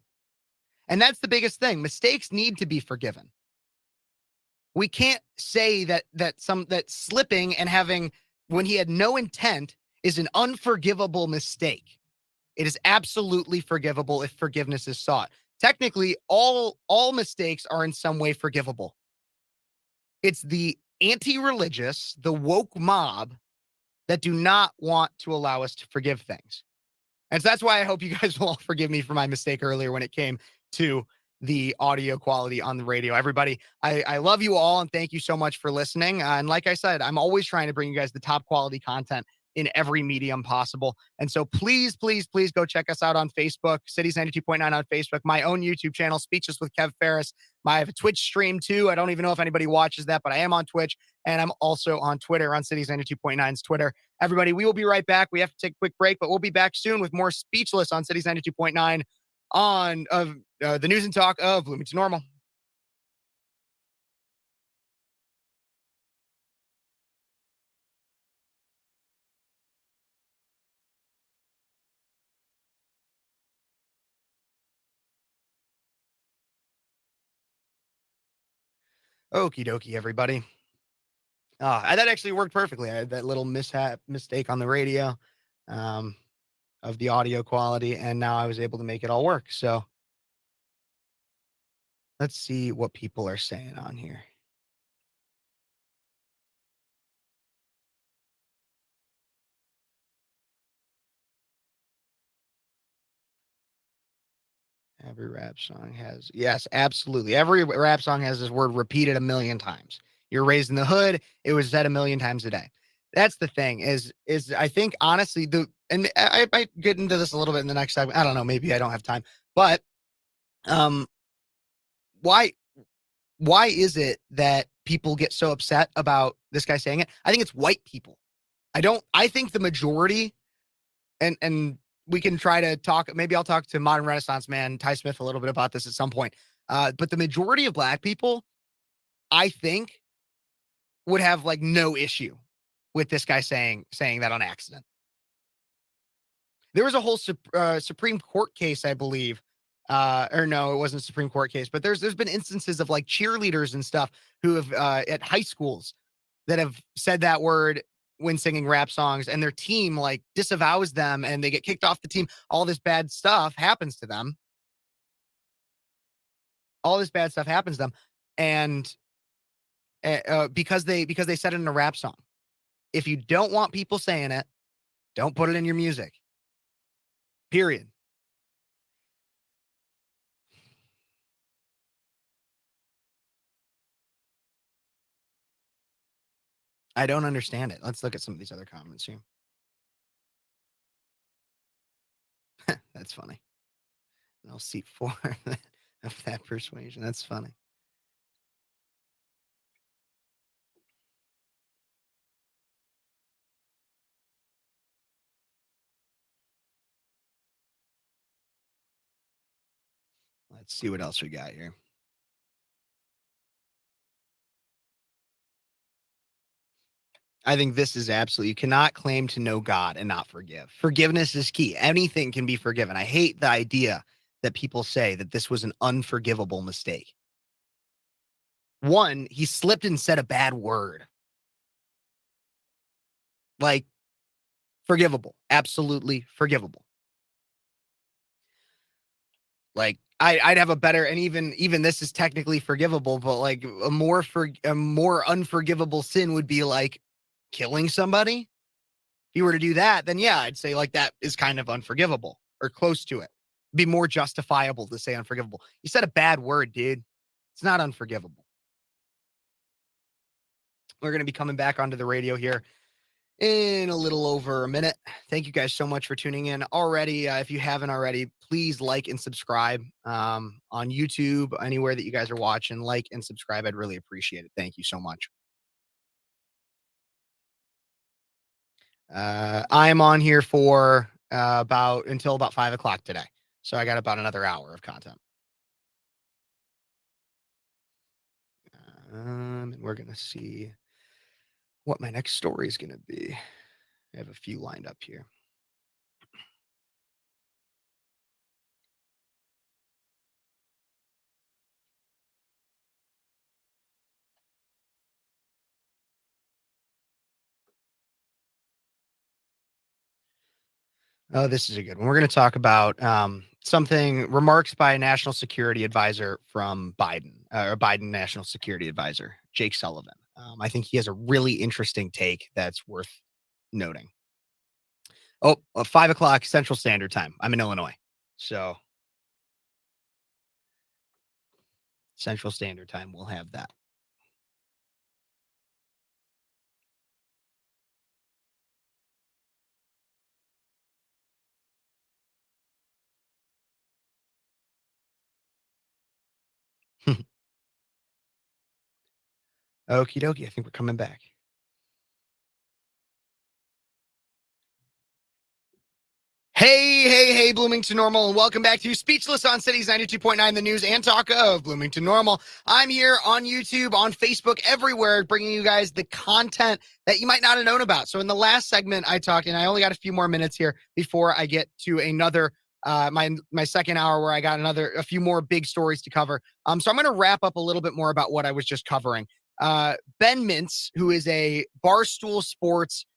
And that's the biggest thing. Mistakes need to be forgiven. We can't say that slipping and having, when he had no intent, is an unforgivable mistake. It is absolutely forgivable if forgiveness is sought. Technically, all mistakes are in some way forgivable. It's the anti-religious, the woke mob that do not want to allow us to forgive things. And so that's why I hope you guys will all forgive me for my mistake earlier when it came to the audio quality on the radio. Everybody, I love you all and thank you so much for listening. And like I said, I'm always trying to bring you guys the top quality content in every medium possible. And so please, please, please go check us out on Facebook, Cities 92.9 on Facebook, my own YouTube channel, Speechless with Kev Ferris. I have a Twitch stream too. I don't even know if anybody watches that, but I am on Twitch, and I'm also on Twitter on Cities 92.9's Twitter. Everybody, we will be right back. We have to take a quick break, but we'll be back soon with more Speechless on Cities 92.9 on the news and talk of Bloomington Normal. Okie dokie, everybody. That actually worked perfectly. I had that little mistake on the radio of the audio quality, and now I was able to make it all work. So let's see what people are saying on here. Every rap song has, yes, absolutely. Every rap song has this word repeated a million times. You're raised in the hood. It was said a million times a day. That's the thing is I think honestly and I might get into this a little bit in the next segment. I don't know, maybe I don't have time, but um, why is it that people get so upset about this guy saying it? I think it's white people. I think the majority, and we can try to talk, maybe I'll talk to modern Renaissance man Ty Smith a little bit about this at some point. But the majority of black people, I think, would have like no issue with this guy saying that on accident. There was a whole Supreme Court case, I believe, or no, it wasn't a Supreme Court case, but there's been instances of like cheerleaders and stuff who have at high schools that have said that word when singing rap songs, and their team like disavows them, and they get kicked off the team. All this bad stuff happens to them. All this bad stuff happens to them, and because they said it in a rap song. If you don't want people saying it, don't put it in your music. Period. I don't understand it. Let's look at some of these other comments here. That's funny. No seat 4 of that persuasion. That's funny. Let's see what else we got here. I think this is absolutely, you cannot claim to know God and not forgive. Forgiveness is key. Anything can be forgiven. I hate the idea that people say that this was an unforgivable mistake. One, he slipped and said a bad word. Like, forgivable. Absolutely forgivable. Like, I'd have a better, and even this is technically forgivable, but like a more unforgivable sin would be like killing somebody. If you were to do that, then yeah, I'd say like that is kind of unforgivable or close to it. Be more justifiable to say unforgivable. You said a bad word, dude. It's not unforgivable. We're going to be coming back onto the radio here in a little over a minute. Thank you guys so much for tuning in already. If you haven't already, please like and subscribe on YouTube, anywhere that you guys are watching. Like and subscribe. I'd really appreciate it. Thank you so much. I'm on here for until about 5 o'clock today. So I got about another hour of content. And we're going to see what my next story is going to be. I have a few lined up here. Oh, this is a good one. We're going to talk about something, remarks by a national security advisor from Biden, or Biden national security advisor, Jake Sullivan. I think he has a really interesting take that's worth noting. 5 o'clock Central Standard Time. I'm in Illinois. So Central Standard Time, we'll have that. Okie dokie. I think we're coming back. Hey, Bloomington Normal, and welcome back to Speechless on Cities 92.9, the news and talk of Bloomington Normal. I'm here on YouTube, on Facebook, everywhere, bringing you guys the content that you might not have known about. So in the last segment, I talked, and I only got a few more minutes here before I get to another, my second hour, where I got a few more big stories to cover. So I'm going to wrap up a little bit more about what I was just covering. Ben Mintz, who is a Barstool Sports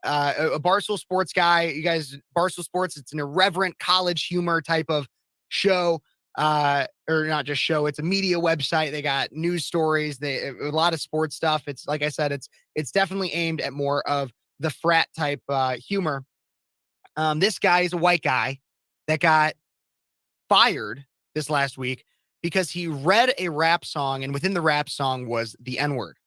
a Barstool Sports guy. You guys, Barstool Sports, it's an irreverent college humor type of show, or not just show. It's a media website. They got news stories. A lot of sports stuff. It's like I said, it's definitely aimed at more of the frat type humor. This guy is a white guy that got fired this last week because he read a rap song, and within the rap song was the N-word.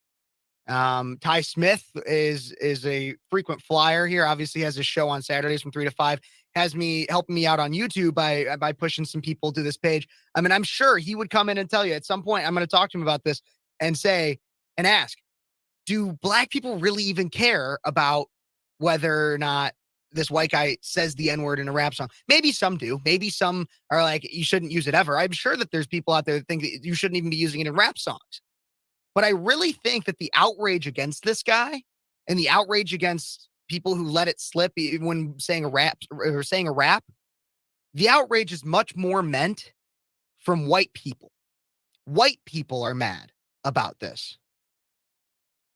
Ty Smith is a frequent flyer here. Obviously has a show on Saturdays from 3 to 5. Has me helping me out on YouTube by pushing some people to this page. I mean, I'm sure he would come in and tell you at some point. I'm going to talk to him about this and ask, do black people really even care about whether or not this white guy says the N-word in a rap song? Maybe some do. Maybe some are like, you shouldn't use it ever. I'm sure that there's people out there that think that you shouldn't even be using it in rap songs. But I really think that the outrage against this guy and the outrage against people who let it slip when saying a rap, the outrage is much more meant from white people. White people are mad about this.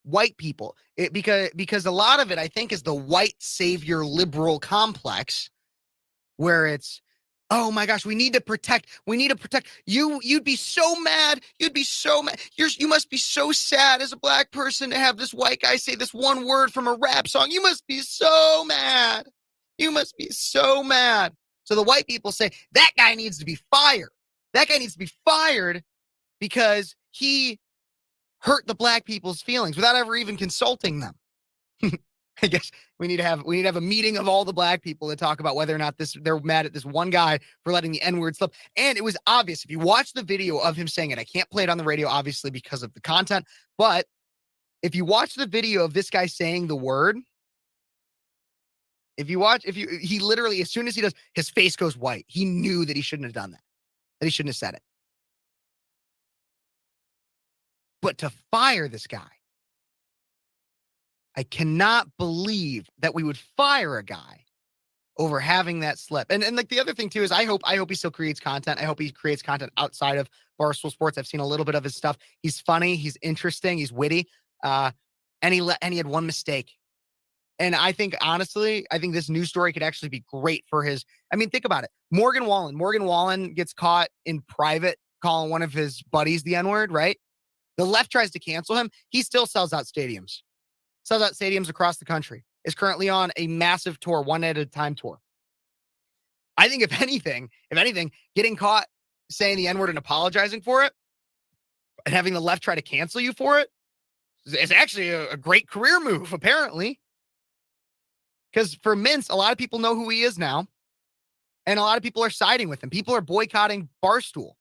White people, because a lot of it, I think, is the white savior liberal complex, where it's, oh my gosh, we need to protect you. You'd be so mad. You must be so sad as a black person to have this white guy say this one word from a rap song. You must be so mad. So the white people say that guy needs to be fired. That guy needs to be fired because he hurt the black people's feelings without ever even consulting them. I guess we need to have a meeting of all the black people to talk about whether or not they're mad at this one guy for letting the N-word slip. And it was obvious if you watch the video of him saying it. I can't play it on the radio, obviously, because of the content. But if you watch the video of this guy saying the word, he literally, as soon as he does, his face goes white. He knew that he shouldn't have done that he shouldn't have said it. But to fire this guy, I cannot believe that we would fire a guy over having that slip. And like the other thing too is I hope he still creates content. I hope he creates content outside of Barstool Sports. I've seen a little bit of his stuff. He's funny, he's interesting, he's witty. And he had one mistake. And I think honestly, this news story could actually be great for his. I mean, think about it. Morgan Wallen gets caught in private calling one of his buddies the N-word, right? The left tries to cancel him. He still sells out stadiums across the country, is currently on a massive tour, one at a time tour. I think if anything, getting caught saying the N-word and apologizing for it and having the left try to cancel you for it is actually a great career move, apparently. Because for Mintz, a lot of people know who he is now. And a lot of people are siding with him. People are boycotting Barstool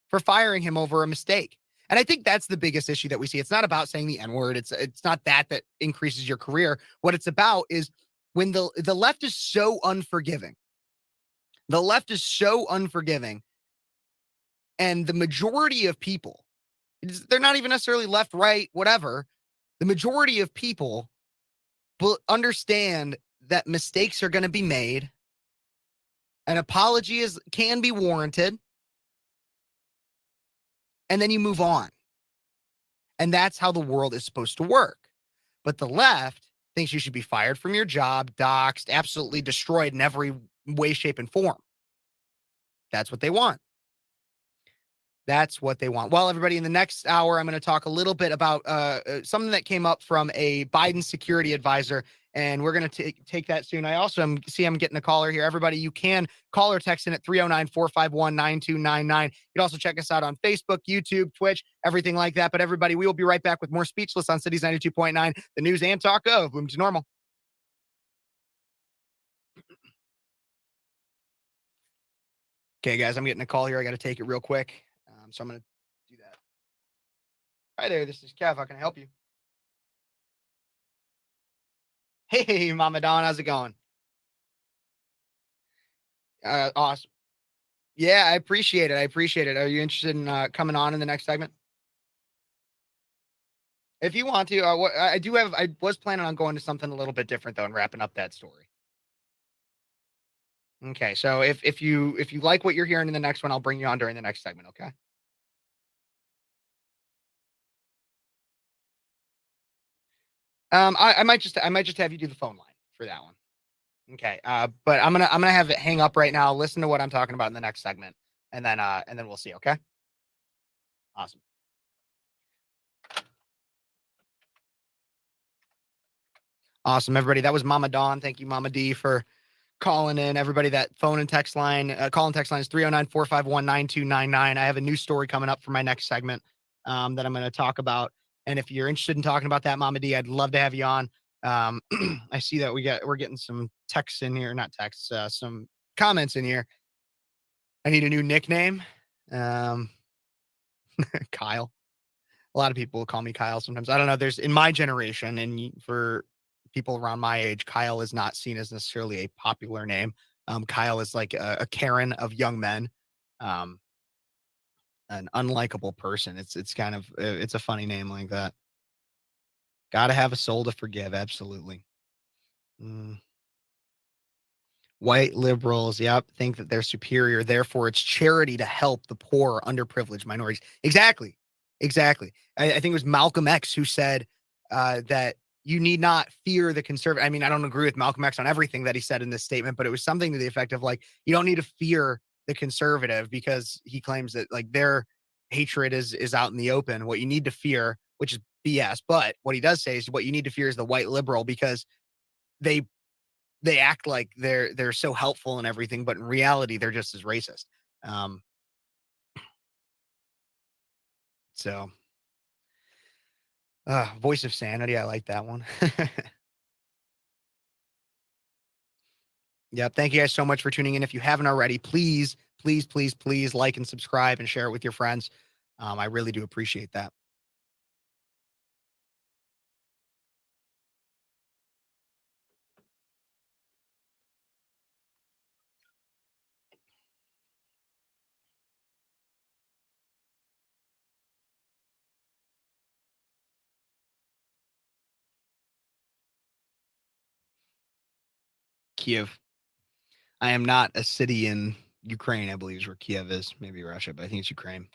for firing him over a mistake. And I think that's the biggest issue that we see. It's not about saying the N-word. It's not that increases your career. What it's about is when the left is so unforgiving. The left is so unforgiving. And the majority of people, they're not even necessarily left, right, whatever. The majority of people will understand that mistakes are going to be made. An apology can be warranted. And then you move on. And that's how the world is supposed to work. But the left thinks you should be fired from your job, doxxed, absolutely destroyed in every way, shape, and form. That's what they want. Well, everybody, in the next hour, I'm going to talk a little bit about something that came up from a Biden security advisor, and we're going to take that soon. I also I'm getting a caller here. Everybody, you can call or text in at 309-451-9299. You can also check us out on Facebook, YouTube, Twitch, everything like that. But everybody, we will be right back with more Speechless on Cities 92.9, the news and talk of Bloomington Normal. Okay, guys, I'm getting a call here. I got to take it real quick. So I'm going to do that. Hi there, this is Kev. How can I help you? Hey, Mama Don, how's it going? Awesome. Yeah, I appreciate it. Are you interested in coming on in the next segment? If you want to, I was planning on going to something a little bit different though and wrapping up that story. Okay, so if you like what you're hearing in the next one, I'll bring you on during the next segment, okay? I might just have you do the phone line for that one. Okay. But I'm gonna have it hang up right now. Listen to what I'm talking about in the next segment, and then we'll see. Okay. Awesome. Awesome, everybody. That was Mama Dawn. Thank you, Mama D, for calling in. Everybody, that phone and text line, call and text line is 309-451-9299. I have a new story coming up for my next segment that I'm going to talk about. And if you're interested in talking about that, Mama D, I'd love to have you on. I see that we're getting some texts in here, not texts, some comments in here. I need a new nickname. Um, Kyle. A lot of people call me Kyle sometimes. I don't know. There's in my generation, and for people around my age, Kyle is not seen as necessarily a popular name. Kyle is like a Karen of young men, um, an unlikable person. It's kind of it's a funny name like that. Got to have a soul to forgive. Absolutely. Mm. White liberals, yep, think that they're superior. Therefore, it's charity to help the poor, underprivileged minorities. Exactly. Exactly. I think it was Malcolm X who said that you need not fear the conservative. I mean, I don't agree with Malcolm X on everything that he said in this statement, but it was something to the effect of like, you don't need to fear the conservative because he claims that like their hatred is out in the open. What you need to fear, which is BS, but what he does say is what you need to fear is the white liberal because they they act like they're so helpful and everything, but in reality, they're just as racist. Um, so voice of sanity, I like that one. Yep. Thank you guys so much for tuning in. If you haven't already, please, please, please, please like and subscribe and share it with your friends. I really do appreciate that. Kiev. I am not a city in Ukraine, I believe is where Kiev is. Maybe Russia, but I think it's Ukraine.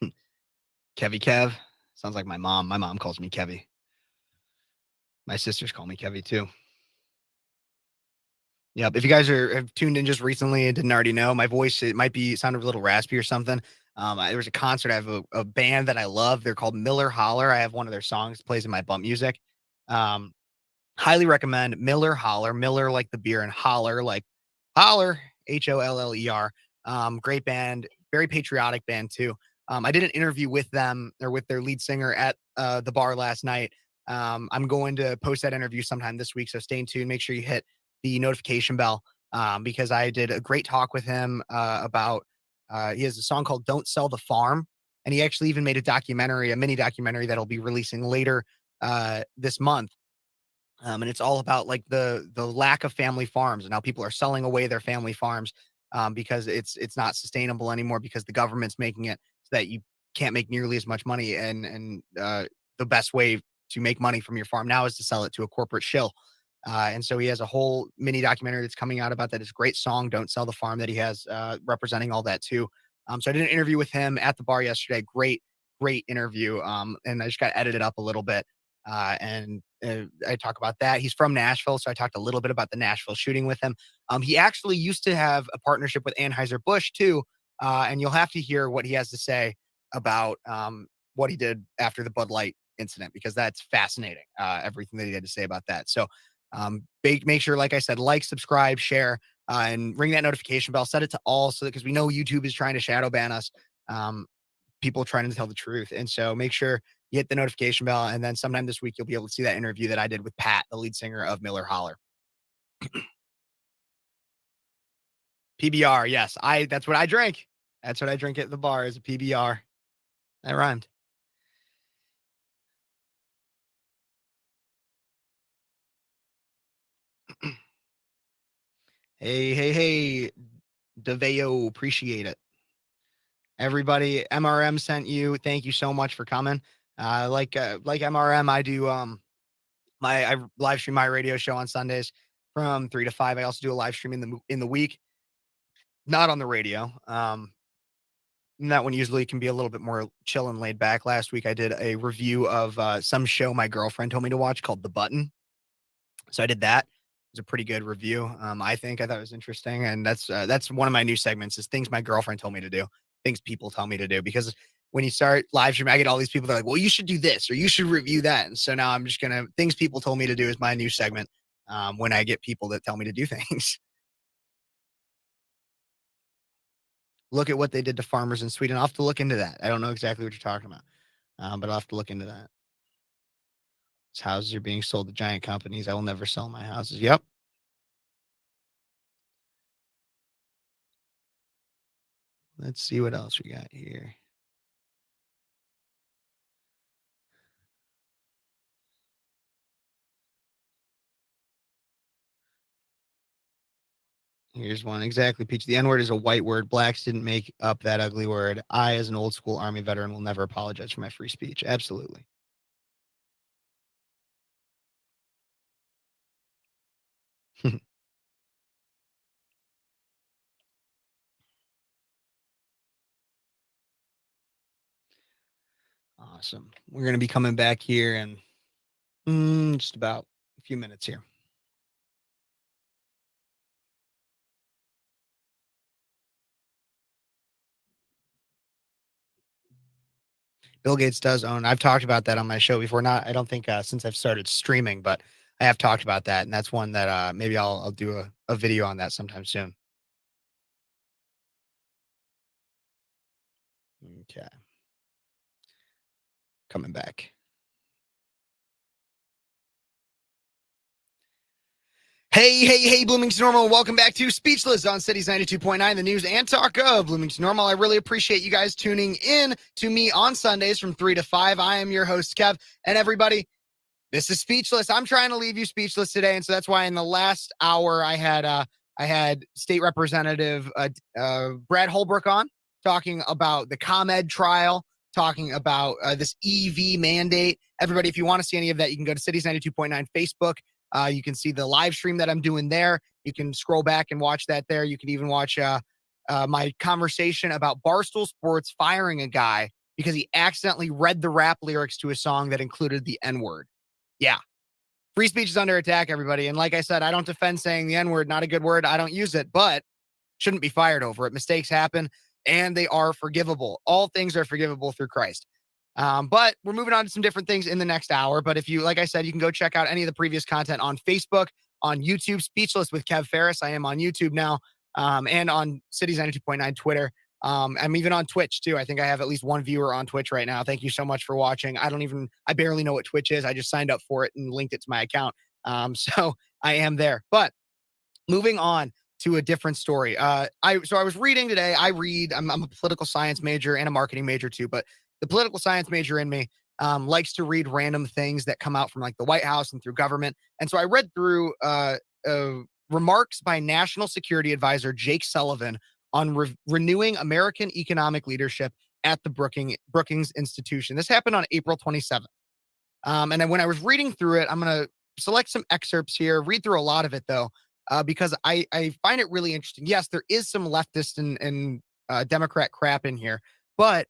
Kevy Kev. Sounds like my mom. My mom calls me Kevy. My sisters call me Kevy too. Yep. If you guys have tuned in just recently and didn't already know, my voice it might be sound a little raspy or something. There was a concert. I have a band that I love. They're called Miller Holler. I have one of their songs plays in my bump music. Um, Highly recommend Miller Holler. Miller like the beer and Holler like Holler Holler. Great band, very patriotic band too. I did an interview with them or with their lead singer at the bar last night. I'm going to post that interview sometime this week, so stay tuned. Make sure you hit the notification bell because I did a great talk with him about. He has a song called "Don't Sell the Farm," and he actually even made a documentary, a mini documentary that'll be releasing later this month. And it's all about like the lack of family farms and how people are selling away their family farms because it's not sustainable anymore because the government's making it so that you can't make nearly as much money and the best way to make money from your farm now is to sell it to a corporate shill. And so he has a whole mini documentary that's coming out about that. It's a great song, "Don't Sell the Farm," that he has representing all that too. So I did an interview with him at the bar yesterday. Great interview. And I just got edited up a little bit. And I talk about that. He's from Nashville, so I talked a little bit about the Nashville shooting with him. He actually used to have a partnership with Anheuser-Busch too, and you'll have to hear what he has to say about what he did after the Bud Light incident because that's fascinating. Everything that he had to say about that. So make sure, like I said, like, subscribe, share, and ring that notification bell. Set it to all so that because we know YouTube is trying to shadow ban us. Um, People trying to tell the truth. And so make sure you hit the notification bell. And then sometime this week, you'll be able to see that interview that I did with Pat, the lead singer of Miller Holler. PBR. Yes. That's what I drink. That's what I drink at the bar is a PBR. That rhymed. Hey. DeVeo, appreciate it. Everybody, MRM sent you. Thank you so much for coming. Like MRM, I do I live stream my radio show on Sundays from 3 to 5. I also do a live stream in the week, not on the radio. And that one usually can be a little bit more chill and laid back. Last week, I did a review of some show my girlfriend told me to watch called The Button. So I did that. It was a pretty good review. I thought it was interesting, and that's one of my new segments is things my girlfriend told me to do, things people tell me to do. Because when you start live streaming, I get all these people that are like, "Well, you should do this or you should review that," and so now I'm just gonna things people told me to do is my new segment. When I get people that tell me to do things, look at what they did to farmers in Sweden. I'll have to look into that. I don't know exactly what you're talking about. But I'll have to look into that. These houses are being sold to giant companies. I will never sell my houses. Yep. Let's see what else we got here. Here's one. Exactly, Peach. The N word is a white word. Blacks didn't make up that ugly word. I, as an old school Army veteran, will never apologize for my free speech. Absolutely. Awesome. We're going to be coming back here in just about a few minutes here. Bill Gates does own. I've talked about that on my show before. Not, I don't think since I've started streaming, but I have talked about that, and that's one that maybe I'll do a video on that sometime soon. Okay, coming back. Hey, Bloomington Normal. Welcome back to Speechless on Cities 92.9, the news and talk of Bloomington Normal. I really appreciate you guys tuning in to me on Sundays from 3 to 5. I am your host, Kev, and everybody, this is Speechless. I'm trying to leave you speechless today, and so that's why in the last hour I had State Representative Brad Holbrook on talking about the ComEd trial, talking about this EV mandate. Everybody, if you want to see any of that, you can go to Cities 92.9 Facebook. You can see the live stream that I'm doing there. You can scroll back and watch that there. You can even watch my conversation about Barstool Sports firing a guy because he accidentally read the rap lyrics to a song that included the N-word. Yeah. Free speech is under attack, everybody. And like I said, I don't defend saying the N-word, not a good word. I don't use it, but shouldn't be fired over it. Mistakes happen and they are forgivable. All things are forgivable through Christ. But we're moving on to some different things in the next hour. But if you, like I said, you can go check out any of the previous content on Facebook, on YouTube, Speechless with Kev Ferris. I am on YouTube now, and on Cities 92.9 Twitter. I'm even on Twitch too. I think I have at least one viewer on Twitch right now. Thank you so much for watching. I barely know what Twitch is. I just signed up for it and linked it to my account. So I am there. But moving on to a different story. I was reading today. I'm a political science major and a marketing major too, but the political science major in me likes to read random things that come out from like the White House and through government. And so I read through remarks by National Security Advisor Jake Sullivan on renewing American economic leadership at the Brookings Institution. This happened on April 27th. And then when I was reading through it, I'm going to select some excerpts here, read through a lot of it though, because I find it really interesting. Yes, there is some leftist and Democrat crap in here, but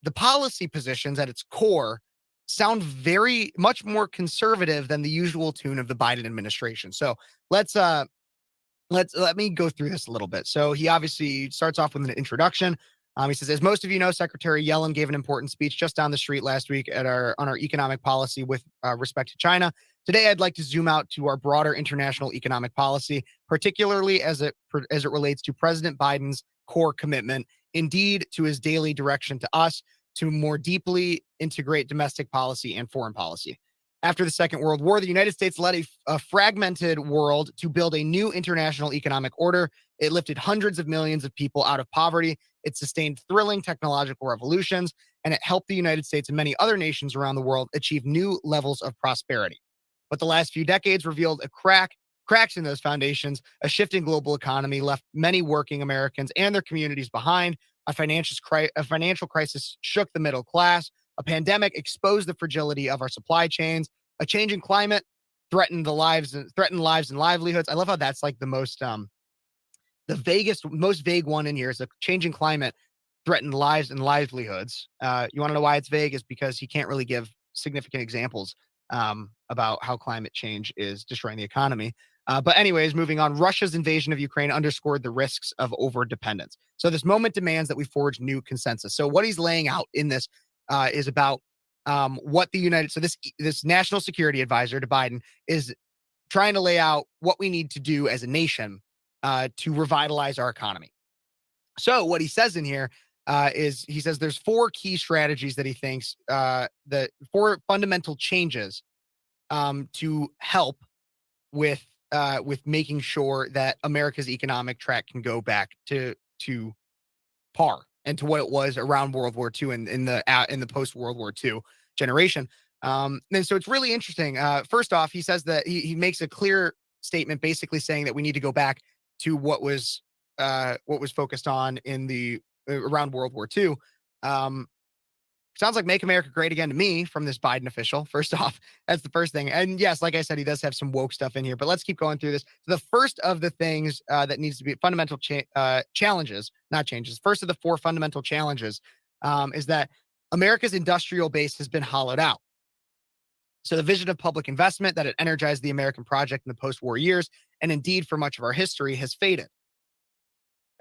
the policy positions at its core sound very much more conservative than the usual tune of the Biden administration. So let me go through this a little bit. So he obviously starts off with an introduction. He says, as most of you know, Secretary Yellen gave an important speech just down the street last week on our economic policy with respect to China. Today, I'd like to zoom out to our broader international economic policy, particularly as it relates to President Biden's core commitment, indeed to his daily direction to us to more deeply integrate domestic policy and foreign policy. After the Second World War, the United States led a fragmented world to build a new international economic order. It lifted hundreds of millions of people out of poverty. It sustained thrilling technological revolutions, and it helped the United States and many other nations around the world achieve new levels of prosperity. But the last few decades revealed cracks in those foundations. A shifting global economy left many working Americans and their communities behind. A financial crisis shook the middle class. A pandemic exposed the fragility of our supply chains. A changing climate threatened lives and livelihoods. I love how that's like the most most vague one in here is a changing climate threatened lives and livelihoods. You want to know why it's vague? Is because he can't really give significant examples about how climate change is destroying the economy. But anyways, moving on, Russia's invasion of Ukraine underscored the risks of overdependence. So this moment demands that we forge new consensus. So what he's laying out in this is about what this national security advisor to Biden is trying to lay out what we need to do as a nation to revitalize our economy. So what he says in here is he says there's 4 key strategies that he thinks the 4 fundamental changes to help with making sure that America's economic track can go back to par and to what it was around World War II and in the post World War II generation. And so it's really interesting. First off, he says that he makes a clear statement, basically saying that we need to go back to what was focused on in the around World War II. Sounds like "Make America Great Again" to me from this Biden official. First off, that's the first thing. And yes, like I said, he does have some woke stuff in here, but let's keep going through this. So the first of the things that needs to be fundamental challenges, not changes. First of the 4 fundamental challenges is that America's industrial base has been hollowed out. So the vision of public investment that had energized the American project in the post-war years, and indeed for much of our history, has faded.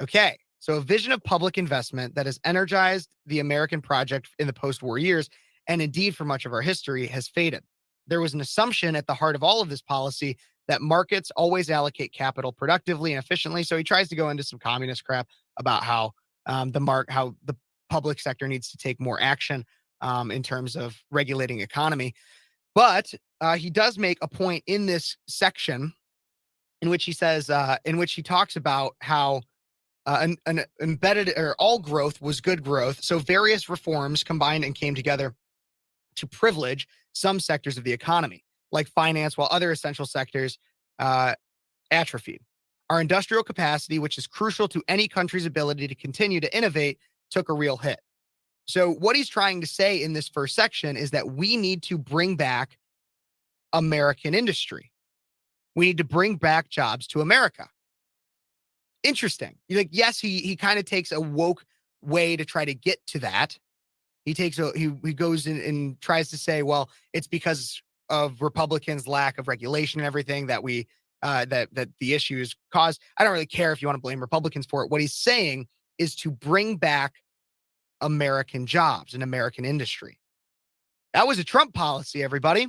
Okay, so a vision of public investment that has energized the American project in the post-war years, and indeed for much of our history, has faded. There was an assumption at the heart of all of this policy that markets always allocate capital productively and efficiently. So he tries to go into some communist crap about how the public sector needs to take more action in terms of regulating economy. But he does make a point in this section in which he says, in which he talks about how an embedded or all growth was good growth. So various reforms combined and came together to privilege some sectors of the economy, like finance, while other essential sectors atrophied. Our industrial capacity, which is crucial to any country's ability to continue to innovate, took a real hit. So what he's trying to say in this first section is that we need to bring back American industry. We need to bring back jobs to America. Interesting. Like, yes, he kind of takes a woke way to try to get to that. He goes in and tries to say, well, it's because of Republicans' lack of regulation and everything that we that the issue is caused. I don't really care if you want to blame Republicans for it. What he's saying is to bring back American jobs and American industry. That was a Trump policy, everybody.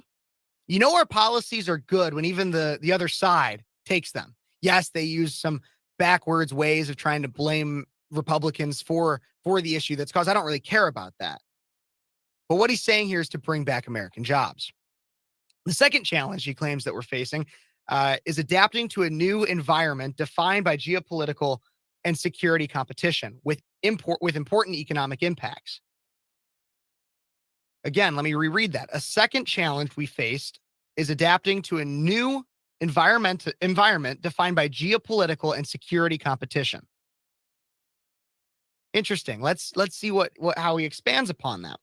You know, our policies are good when even the other side takes them. Yes, they use some backwards ways of trying to blame Republicans for the issue that's caused. I don't really care about that. But what he's saying here is to bring back American jobs. The second challenge he claims that we're facing is adapting to a new environment defined by geopolitical and security competition with important economic impacts. Again, let me reread that. A second challenge we faced is adapting to a new environment defined by geopolitical and security competition. Interesting. Let's see how he expands upon that.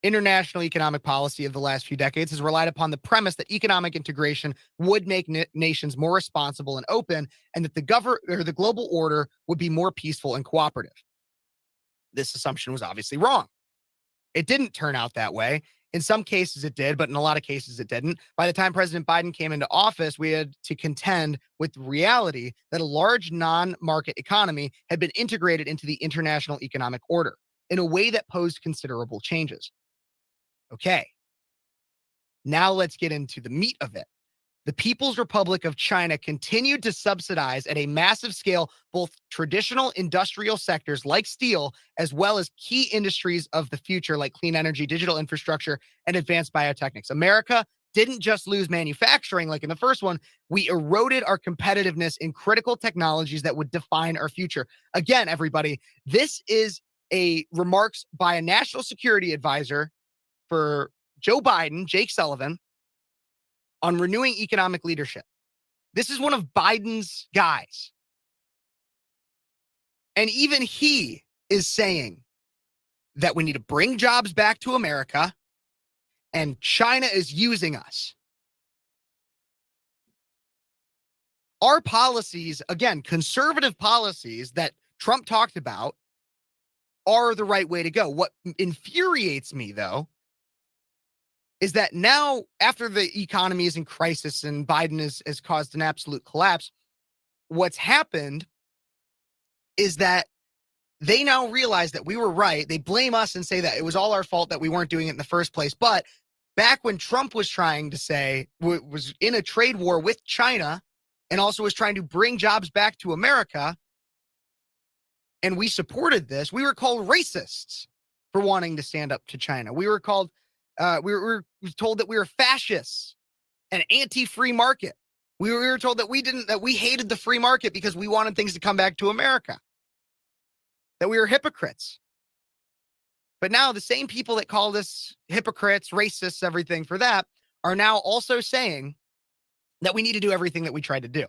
International economic policy of the last few decades has relied upon the premise that economic integration would make nations more responsible and open, and that the global order would be more peaceful and cooperative. This assumption was obviously wrong. It didn't turn out that way. In some cases it did, but in a lot of cases it didn't. By the time President Biden came into office, we had to contend with the reality that a large non-market economy had been integrated into the international economic order in a way that posed considerable changes. Okay, now let's get into the meat of it. The People's Republic of China continued to subsidize at a massive scale both traditional industrial sectors like steel, as well as key industries of the future like clean energy, digital infrastructure, and advanced biotechnics. America didn't just lose manufacturing like in the first one, we eroded our competitiveness in critical technologies that would define our future. Again, everybody, this is remarks by a national security advisor for Joe Biden, Jake Sullivan, on renewing economic leadership. This is one of Biden's guys. And even he is saying that we need to bring jobs back to America and China is using us. Our policies, again, conservative policies that Trump talked about, are the right way to go. What infuriates me, though, is that now, after the economy is in crisis and Biden has caused an absolute collapse, what's happened is that they now realize that we were right. They blame us and say that it was all our fault that we weren't doing it in the first place. But back when Trump was trying to say, was in a trade war with China and also was trying to bring jobs back to America, and we supported this, we were called racists for wanting to stand up to China. We were called, we were told that we were fascists and anti-free market. We were told that we hated the free market because we wanted things to come back to America, that we were hypocrites. But now the same people that called us hypocrites, racists, everything for that are now also saying that we need to do everything that we tried to do.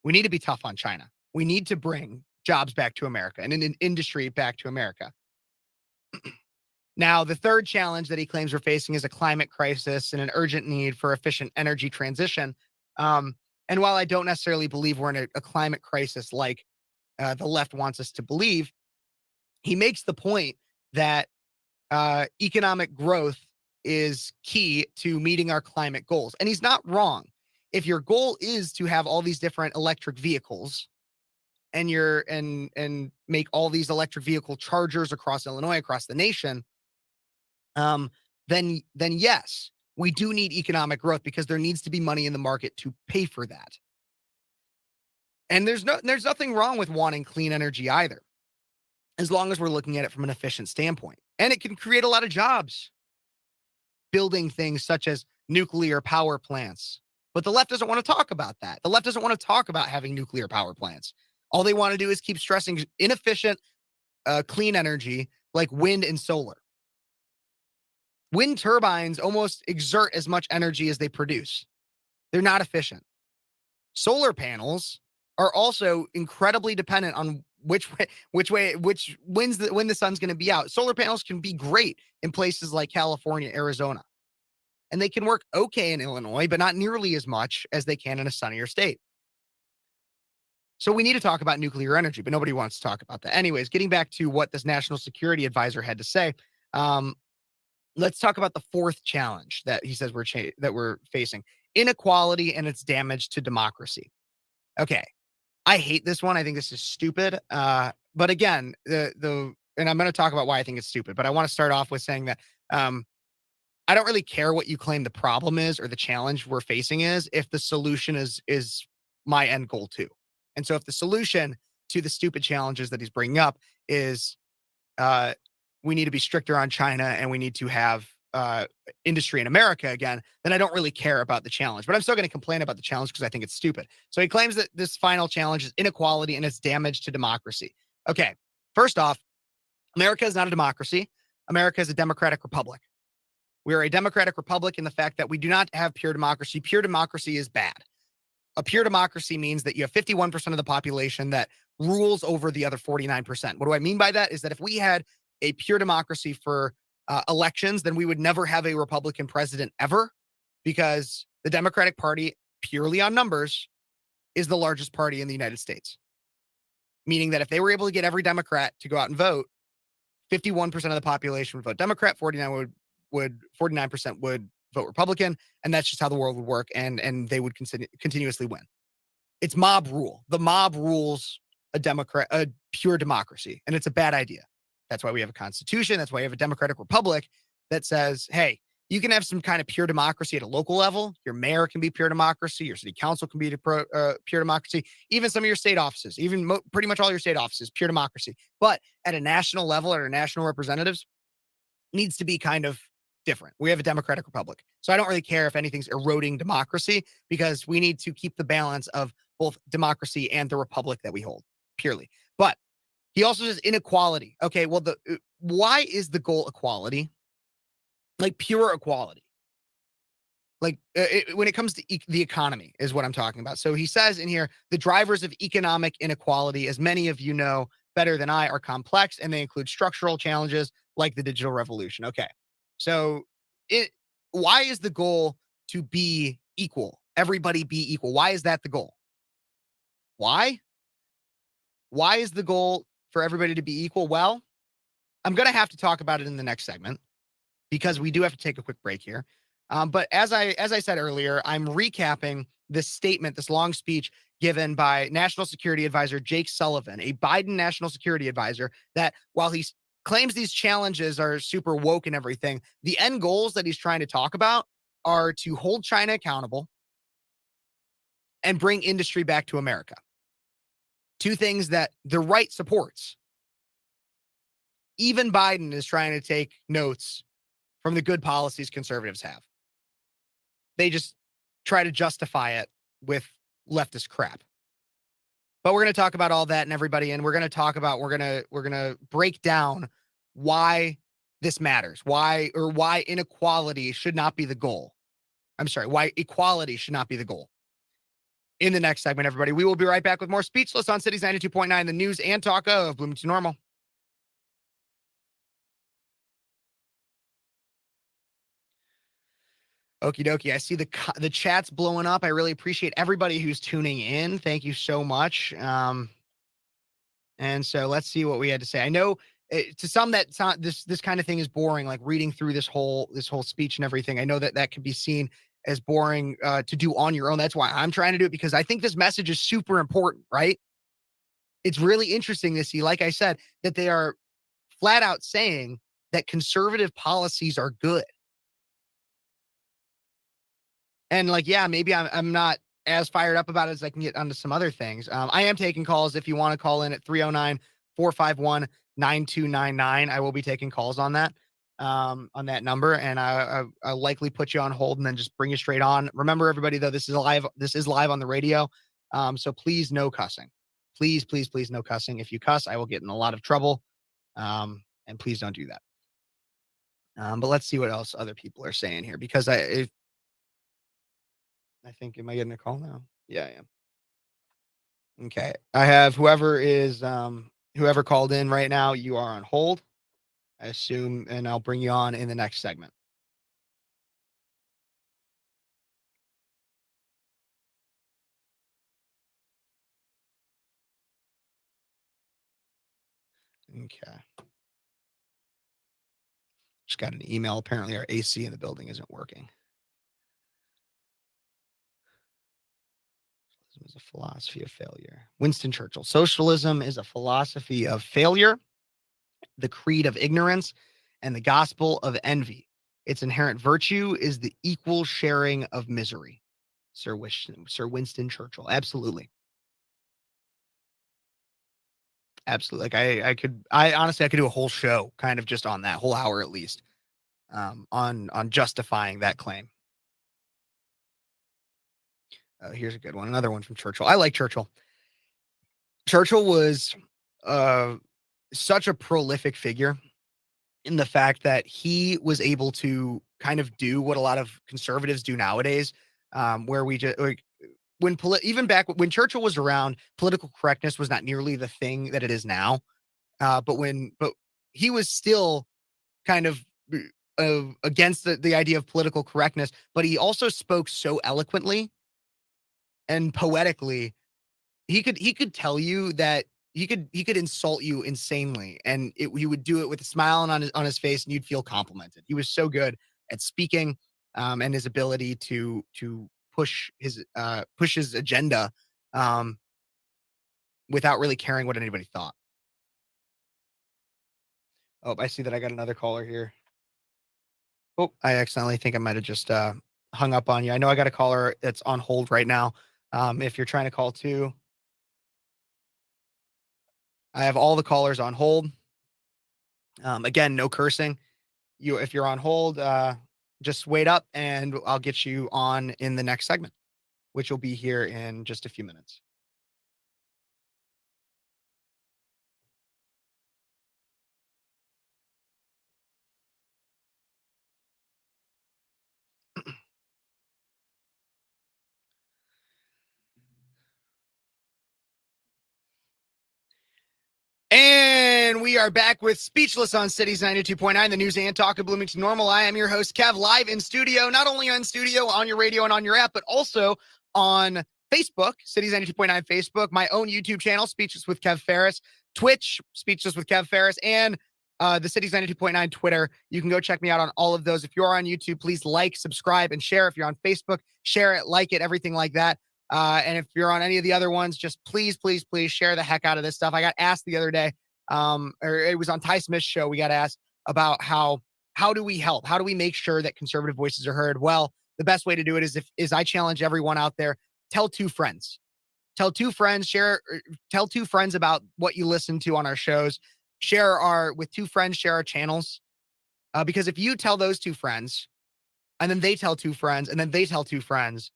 We need to be tough on China. We need to bring jobs back to America and an industry back to America. Now, the third challenge that he claims we're facing is a climate crisis and an urgent need for efficient energy transition. And while I don't necessarily believe we're in a climate crisis like the left wants us to believe, he makes the point that economic growth is key to meeting our climate goals. And he's not wrong. If your goal is to have all these different electric vehicles and and make all these electric vehicle chargers across Illinois, across the nation, then yes, we do need economic growth because there needs to be money in the market to pay for that. And there's nothing wrong with wanting clean energy either, as long as we're looking at it from an efficient standpoint. And it can create a lot of jobs, building things such as nuclear power plants. But the left doesn't want to talk about that. The left doesn't want to talk about having nuclear power plants. All they want to do is keep stressing inefficient, clean energy like wind and solar. Wind turbines almost exert as much energy as they produce. They're not efficient. Solar panels are also incredibly dependent on when the sun's going to be out. Solar panels can be great in places like California, Arizona, and they can work okay in Illinois, but not nearly as much as they can in a sunnier state. So we need to talk about nuclear energy, but nobody wants to talk about that. Anyways, getting back to what this national security advisor had to say, let's talk about the fourth challenge that he says we're facing: inequality and its damage to democracy. Okay, I hate this one. I think this is stupid. But again, and I'm going to talk about why I think it's stupid. But I want to start off with saying that I don't really care what you claim the problem is or the challenge we're facing is, if the solution is my end goal too. And so if the solution to the stupid challenges that he's bringing up is we need to be stricter on China and we need to have industry in America again, then I don't really care about the challenge. But I'm still going to complain about the challenge because I think it's stupid. So he claims that this final challenge is inequality and its damage to democracy. Okay, first off, America is not a democracy. America is a democratic republic. We are a democratic republic in the fact that we do not have pure democracy. Pure democracy is bad. A pure democracy means that you have 51% of the population that rules over the other 49%. What do I mean by that? Is that if we had a pure democracy for elections, then we would never have a Republican president ever, because the Democratic Party, purely on numbers, is the largest party in the United States. Meaning that if they were able to get every Democrat to go out and vote, 51% of the population would vote Democrat, 49% would vote Republican, and that's just how the world would work, and they would continuously win. It's mob rule. The mob rules a pure democracy, and it's a bad idea. That's why we have a constitution. That's why we have a democratic republic that says, hey, you can have some kind of pure democracy at a local level. Your mayor can be pure democracy. Your city council can be pure democracy. Even some of your state offices, pretty much all your state offices, pure democracy. But at a national level, at our national representatives, needs to be kind of different. We have a democratic republic. So I don't really care if anything's eroding democracy, because we need to keep the balance of both democracy and the republic that we hold, purely. But he also says inequality. Okay, well, why is the goal equality? Like pure equality. Like when it comes to the economy is what I'm talking about. So he says in here, the drivers of economic inequality, as many of you know better than I, are complex, and they include structural challenges like the digital revolution. Okay, so why is the goal to be equal? Everybody be equal. Why is that the goal? Why? Why is the goal for everybody to be equal? Well, I'm going to have to talk about it in the next segment, because we do have to take a quick break here. But as I said earlier, I'm recapping this statement, this long speech given by National Security Advisor Jake Sullivan, a Biden National Security Advisor, that while he claims these challenges are super woke and everything, the end goals that he's trying to talk about are to hold China accountable and bring industry back to America. Two things that the right supports. Even Biden is trying to take notes from the good policies conservatives have. They just try to justify it with leftist crap. But we're going to talk about all that and everybody, and we're going to break down why this matters, why inequality should not be the goal. I'm sorry, why equality should not be the goal. In the next segment, everybody, we will be right back with more Speechless on Cities 92.9, the news and talk of Bloomington Normal. Okie dokie. I see the chat's blowing up. I really appreciate everybody who's tuning in. Thank you so much. And so let's see what we had to say. I know to some that this kind of thing is boring, like reading through this whole speech and everything. I know that could be seen as boring to do on your own. That's why I'm trying to do it, because I think this message is super important, right? It's really interesting to see, like I said, that they are flat out saying that conservative policies are good. And like, yeah, maybe I'm not as fired up about it as I can get onto some other things. I am taking calls if you want to call in at 309-451-9299. I will be taking calls on that number, and I'll likely put you on hold and then just bring you straight on. Remember, everybody, though, this is live on the radio. So please, no cussing. Please, please, please, no cussing. If you cuss, I will get in a lot of trouble. And please don't do that. But let's see what else other people are saying here, because I think, am I getting a call now? Yeah, I am. Okay. I have whoever called in right now, you are on hold, I assume, and I'll bring you on in the next segment. Okay. Just got an email. Apparently our AC in the building isn't working. Socialism is a philosophy of failure. Winston Churchill. Socialism is a philosophy of failure, the creed of ignorance, and the gospel of envy. Its inherent virtue is the equal sharing of misery. Sir Winston Churchill. Absolutely. Absolutely. Like I honestly could do a whole show kind of just on that whole hour at least, on justifying that claim. Here's a good one. Another one from Churchill. I like Churchill. Churchill was such a prolific figure in the fact that he was able to kind of do what a lot of conservatives do nowadays, where we just like even back when Churchill was around, political correctness was not nearly the thing that it is now. But he was still kind of against the idea of political correctness, but he also spoke so eloquently and poetically. He could tell you that he could insult you insanely, and he would do it with a smile on his face, and you'd feel complimented. He was so good at speaking, and his ability to push his agenda, without really caring what anybody thought. Oh, I see that I got another caller here. Oh, I accidentally think I might have just hung up on you. I know I got a caller that's on hold right now. If you're trying to call too, I have all the callers on hold. Again, no cursing. If you're on hold, just wait up and I'll get you on in the next segment, which will be here in just a few minutes. And we are back with Speechless on Cities 92.9, the news and talk of Bloomington Normal. I am your host, Kev, live in studio, not only in studio, on your radio and on your app, but also on Facebook, Cities 92.9 Facebook, my own YouTube channel, Speechless with Kev Ferris, Twitch, Speechless with Kev Ferris, and the Cities 92.9 Twitter. You can go check me out on all of those. If you're on YouTube, please like, subscribe, and share. If you're on Facebook, share it, like it, everything like that. And if you're on any of the other ones, just please, please, please share the heck out of this stuff. I got asked the other day, or it was on Ty Smith's show. We got asked about how do we help? How do we make sure that conservative voices are heard? Well, the best way to do it is I challenge everyone out there, tell 2 friends. tell two friends, tell two friends about what you listen to on our shows. Share our channels. Because if you tell those two friends, and then they tell two friends, and then they tell two friends,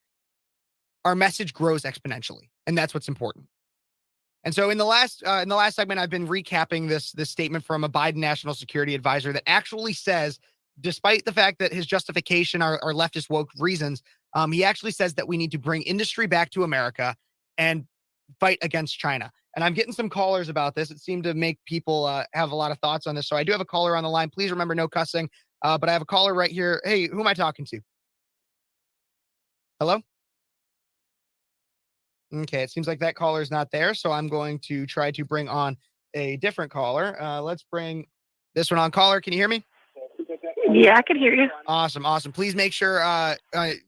our message grows exponentially, and that's what's important. And so in the last segment, I've been recapping this statement from a Biden national security advisor that actually says, despite the fact that his justification are leftist woke reasons, he actually says that we need to bring industry back to America and fight against China. And I'm getting some callers about this. It seemed to make people have a lot of thoughts on this. So I do have a caller on the line. Please remember, no cussing. But I have a caller right here. Hey, who am I talking to? Hello? Okay, it seems like that caller is not there. So I'm going to try to bring on a different caller. Let's bring this one on. Caller, can you hear me? Yeah, I can hear you. Awesome. Please make sure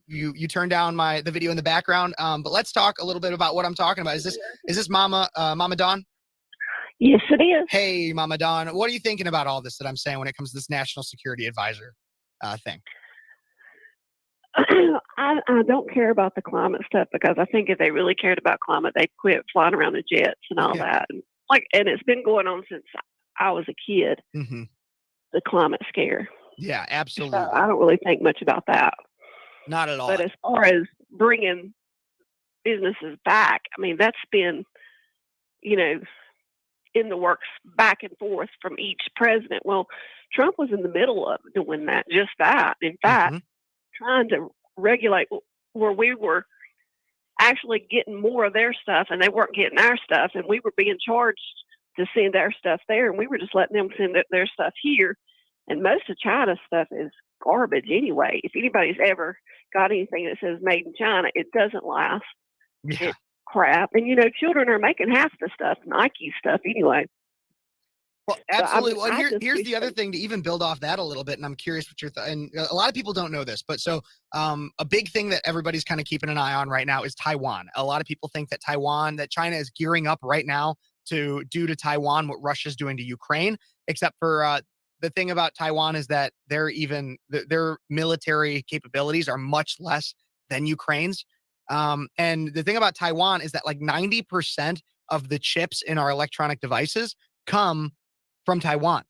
you turn down the video in the background. But let's talk a little bit about what I'm talking about. Is this Mama Dawn? Yes, it is. Hey, Mama Dawn, what are you thinking about all this that I'm saying when it comes to this national security advisor thing? I don't care about the climate stuff, because I think if they really cared about climate, they'd quit flying around the jets and all that. And it's been going on since I was a kid. Mm-hmm. The climate scare. Yeah, absolutely. So I don't really think much about that. Not at all. But as far as bringing businesses back, I mean, that's been, in the works back and forth from each president. Well, Trump was in the middle of doing that, just that. In fact, trying to regulate where we were actually getting more of their stuff and they weren't getting our stuff, and we were being charged to send our stuff there, and we were just letting them send their stuff here. And most of China's stuff is garbage anyway. If anybody's ever got anything that says made in China, it doesn't last. Yeah. It's crap. And children are making half the stuff, Nike stuff anyway. Well, absolutely. So, well, here's the other thing to even build off that a little bit, and I'm curious what your and a lot of people don't know this, but so a big thing that everybody's kind of keeping an eye on right now is Taiwan. A lot of people think that China is gearing up right now to do to Taiwan what Russia's doing to Ukraine, except for the thing about Taiwan is that their military capabilities are much less than Ukraine's. And the thing about Taiwan is that like 90% of the chips in our electronic devices come from Taiwan.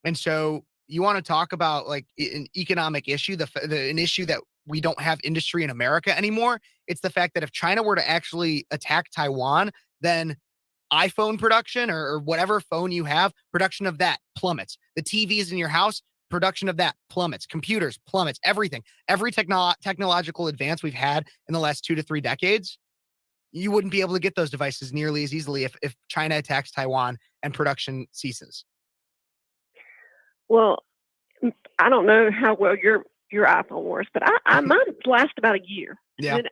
And so you want to talk about like an economic issue, an issue that we don't have industry in America anymore. It's the fact that if China were to actually attack Taiwan, then iPhone production or whatever phone you have, production of that plummets. The TVs in your house, production of that plummets. Computers plummets. Everything. Every technological advance we've had in the last 2 to 3 decades, you wouldn't be able to get those devices nearly as easily if China attacks Taiwan and production ceases. Well, I don't know how well your iPhone works, but I mine last about a year. Yeah. Then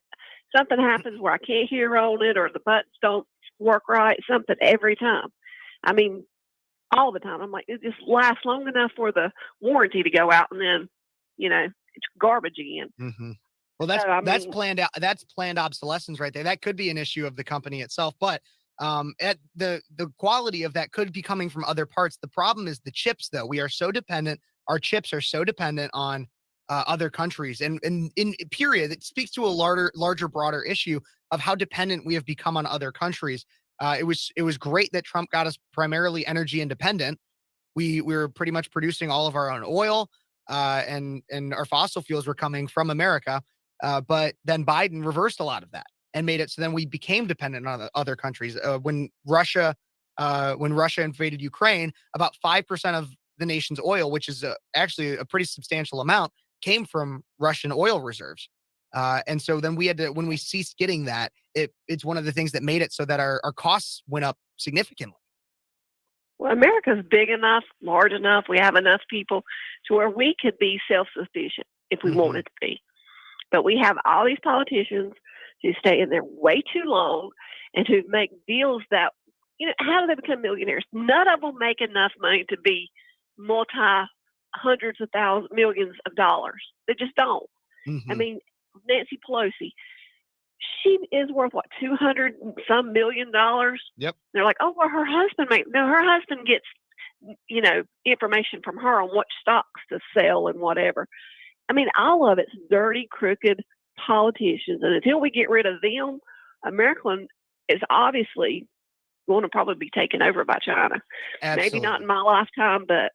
something happens where I can't hear on it, or the buttons don't work right. Something every time. I mean, all the time. I'm like, it just lasts long enough for the warranty to go out, and then it's garbage again. Mm-hmm. Well, that's planned out. That's planned obsolescence right there. That could be an issue of the company itself, but at the quality of that could be coming from other parts. The problem is the chips, though. We are so dependent. Our chips are so dependent on other countries, and in period, it speaks to a larger, broader issue of how dependent we have become on other countries. It was great that Trump got us primarily energy independent. We were pretty much producing all of our own oil, and our fossil fuels were coming from America. But then Biden reversed a lot of that and made it so then we became dependent on other countries. When Russia invaded Ukraine, about 5% of the nation's oil, which is actually a pretty substantial amount, came from Russian oil reserves. And so then when we ceased getting that, it's one of the things that made it so that our costs went up significantly. Well, America's big enough, large enough. We have enough people to where we could be self-sufficient if we wanted to be. But we have all these politicians who stay in there way too long and who make deals that, how do they become millionaires? None of them make enough money to be hundreds of thousands, millions of dollars. They just don't. Mm-hmm. I mean, Nancy Pelosi, she is worth what, $200 some million? Yep. They're like, oh, well, her husband her husband gets, information from her on what stocks to sell and whatever. I mean, all of it's dirty, crooked politicians. And until we get rid of them, America is obviously going to probably be taken over by China. Absolutely. Maybe not in my lifetime, but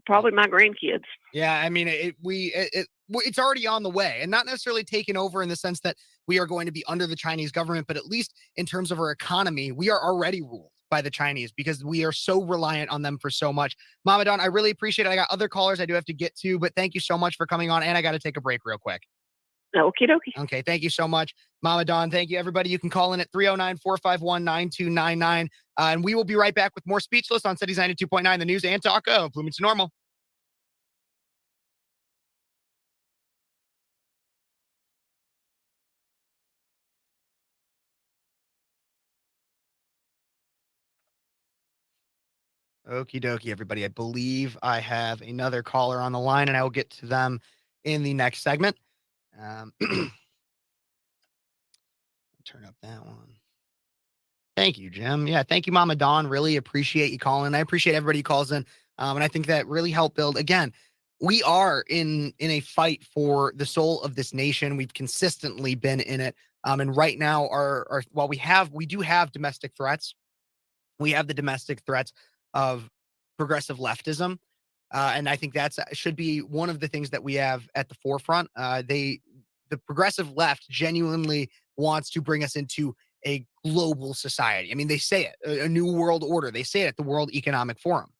probably my grandkids. Yeah, I mean, it's already on the way, and not necessarily taken over in the sense that we are going to be under the Chinese government, but at least in terms of our economy, we are already ruled by the Chinese because we are so reliant on them for so much. Mama Don, I really appreciate it. I got other callers I do have to get to, but thank you so much for coming on, and I got to take a break real quick. Okie dokie. Okay, thank you so much, Mama Don. Thank you, everybody. You can call in at 309-451-9299, and we will be right back with more Speechless on Cities 92.9, the news and talk of Bloomington Normal. Okie dokie, everybody. I believe I have another caller on the line, and I will get to them in the next segment. Turn up that one. Thank you, Jim. Yeah, thank you, Mama Dawn. Really appreciate you calling. I appreciate everybody who calls in. And I think that really helped build. Again, we are in a fight for the soul of this nation. We've consistently been in it. And right now, our while we do have domestic threats. We have the domestic threats of progressive leftism. And I think that's should be one of the things that we have at the forefront. The progressive left genuinely wants to bring us into a global society. I mean, they say it, a new world order. They say it at the World Economic Forum.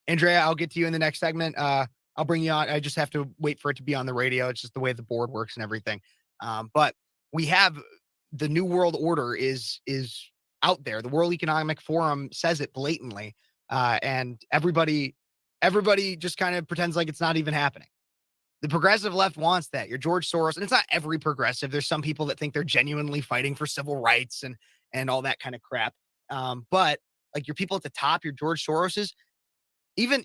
Andrea, I'll get to you in the next segment. I'll bring you on. I just have to wait for it to be on the radio. It's just the way the board works and everything. But we have the new world order is out there. The World Economic Forum says it blatantly, and everybody just kind of pretends like it's not even happening. The progressive left wants that. You're George Soros, and it's not every progressive. There's some people that think they're genuinely fighting for civil rights and all that kind of crap. But like your people at the top, your George Soroses, even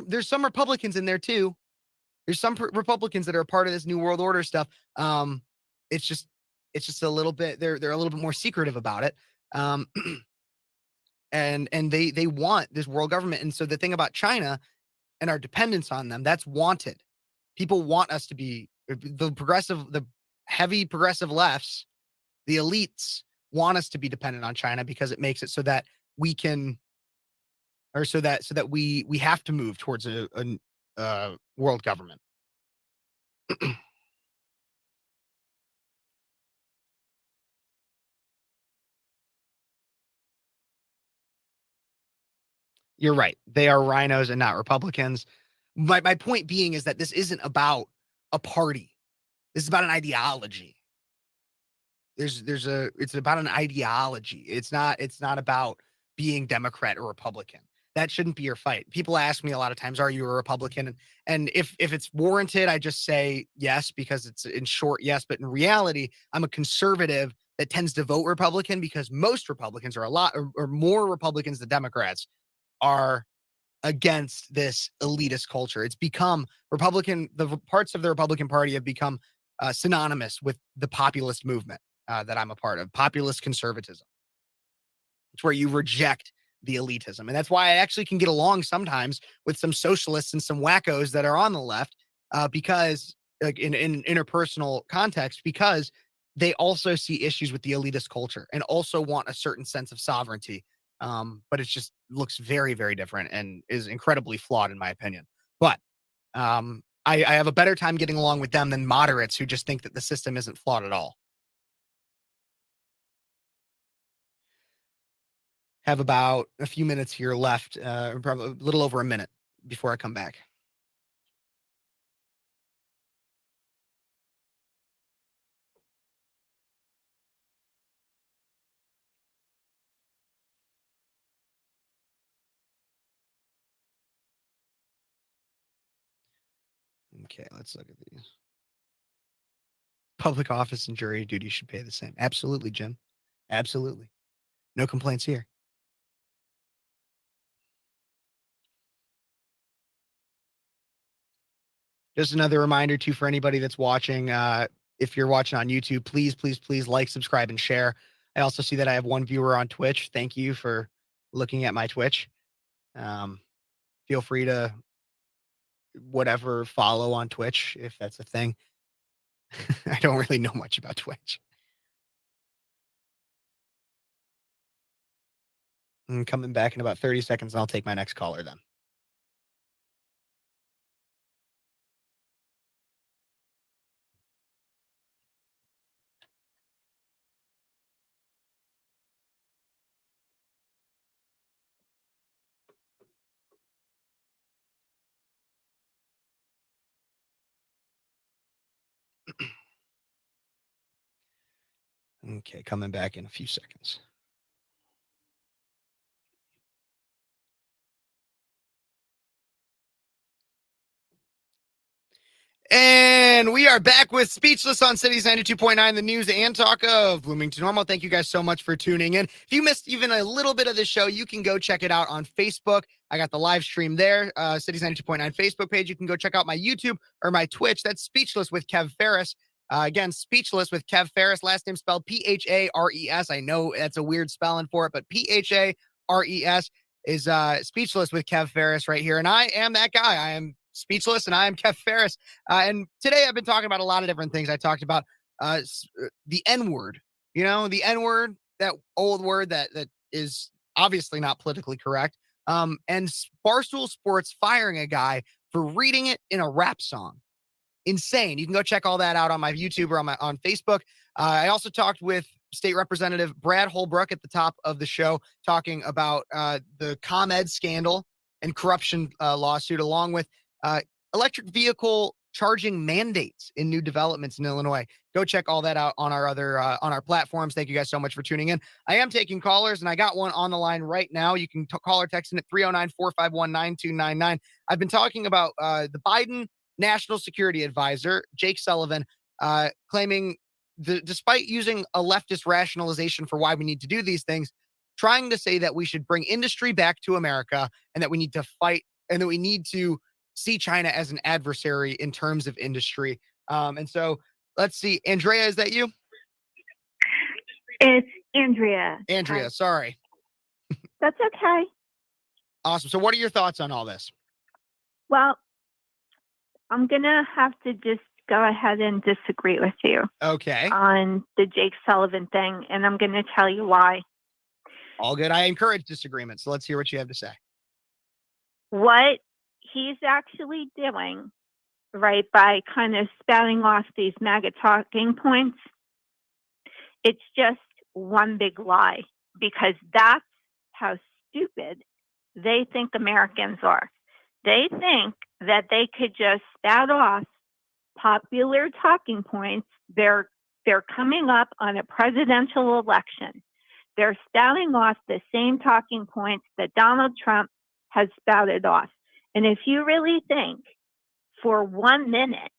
there's some Republicans in there too. There's some Republicans that are a part of this new world order stuff. It's just a little bit they're a little bit more secretive about it. And they want this world government. And so the thing about China and our dependence on them, that's wanted. People want us to be the heavy progressive lefts, the elites want us to be dependent on China because it makes it so that we can, or so that we have to move towards a world government. You're right. They are rhinos and not Republicans. My point being is that this isn't about a party. This is about an ideology. It's about an ideology. It's not about being Democrat or Republican. That shouldn't be your fight. People ask me a lot of times, are you a Republican? And if it's warranted, I just say yes, because it's in short, yes. But in reality, I'm a conservative that tends to vote Republican because most Republicans are a lot or more Republicans than Democrats are against this elitist culture. It's become the parts of the Republican Party have become synonymous with the populist movement that I'm a part of, populist conservatism. It's where you reject the elitism. And that's why I actually can get along sometimes with some socialists and some wackos that are on the left because like in interpersonal context, because they also see issues with the elitist culture and also want a certain sense of sovereignty. But it just looks very, very different and is incredibly flawed in my opinion. But I have a better time getting along with them than moderates who just think that the system isn't flawed at all. Have about a few minutes here left, probably a little over a minute before I come back. Okay, let's look at these. Public office and jury duty should pay the same. Absolutely, Jim. Absolutely. No complaints here. Just another reminder too for anybody that's watching. If you're watching on YouTube, please like, subscribe, and share. I also see that I have one viewer on Twitch. Thank you for looking at my Twitch. Feel free to follow on Twitch if that's a thing. I don't really know much about Twitch. I'm coming back in about 30 seconds, and I'll take my next caller then. Okay, coming back in a few seconds. And we are back with Speechless on Cities 92.9, the news and talk of Bloomington Normal. Thank you guys so much for tuning in. If you missed even a little bit of the show, you can go check it out on Facebook. I got the live stream there, Cities 92.9 Facebook page. You can go check out my YouTube or my Twitch. That's Speechless with Kev Ferris. Again, Speechless with Kev Ferris. Last name spelled P-H-A-R-E-S. I know that's a weird spelling for it, but P-H-A-R-E-S is Speechless with Kev Ferris right here. And I am that guy. I am Speechless, and I am Kev Ferris. And today I've been talking about a lot of different things. I talked about the N-word, the N-word, that old word that is obviously not politically correct. And Barstool Sports firing a guy for reading it in a rap song. Insane. You can go check all that out on my YouTube or on Facebook. I also talked with State Representative Brad Holbrook at the top of the show, talking about the ComEd scandal and corruption lawsuit, along with electric vehicle charging mandates in new developments in Illinois. Go check all that out on our other on our platforms. Thank you guys so much for tuning in. I am taking callers, and I got one on the line right now. You can call or text in at 309-451-9299. I've been talking about the Biden National Security Advisor, Jake Sullivan, claiming despite using a leftist rationalization for why we need to do these things, trying to say that we should bring industry back to America and that we need to fight and that we need to see China as an adversary in terms of industry. And so let's see. Andrea, is that you? It's Andrea. Andrea, Hi. sorry. That's okay. Awesome. So what are your thoughts on all this? Well, I'm going to have to just go ahead and disagree with you Okay. on the Jake Sullivan thing, and I'm going to tell you why. All good. I encourage disagreement. So let's hear what you have to say. What he's actually doing, right, by kind of spouting off these MAGA talking points, it's just one big lie, because that's how stupid they think Americans are. They think that they could just spout off popular talking points. They're coming up on a presidential election. They're spouting off the same talking points that Donald Trump has spouted off. And if you really think for 1 minute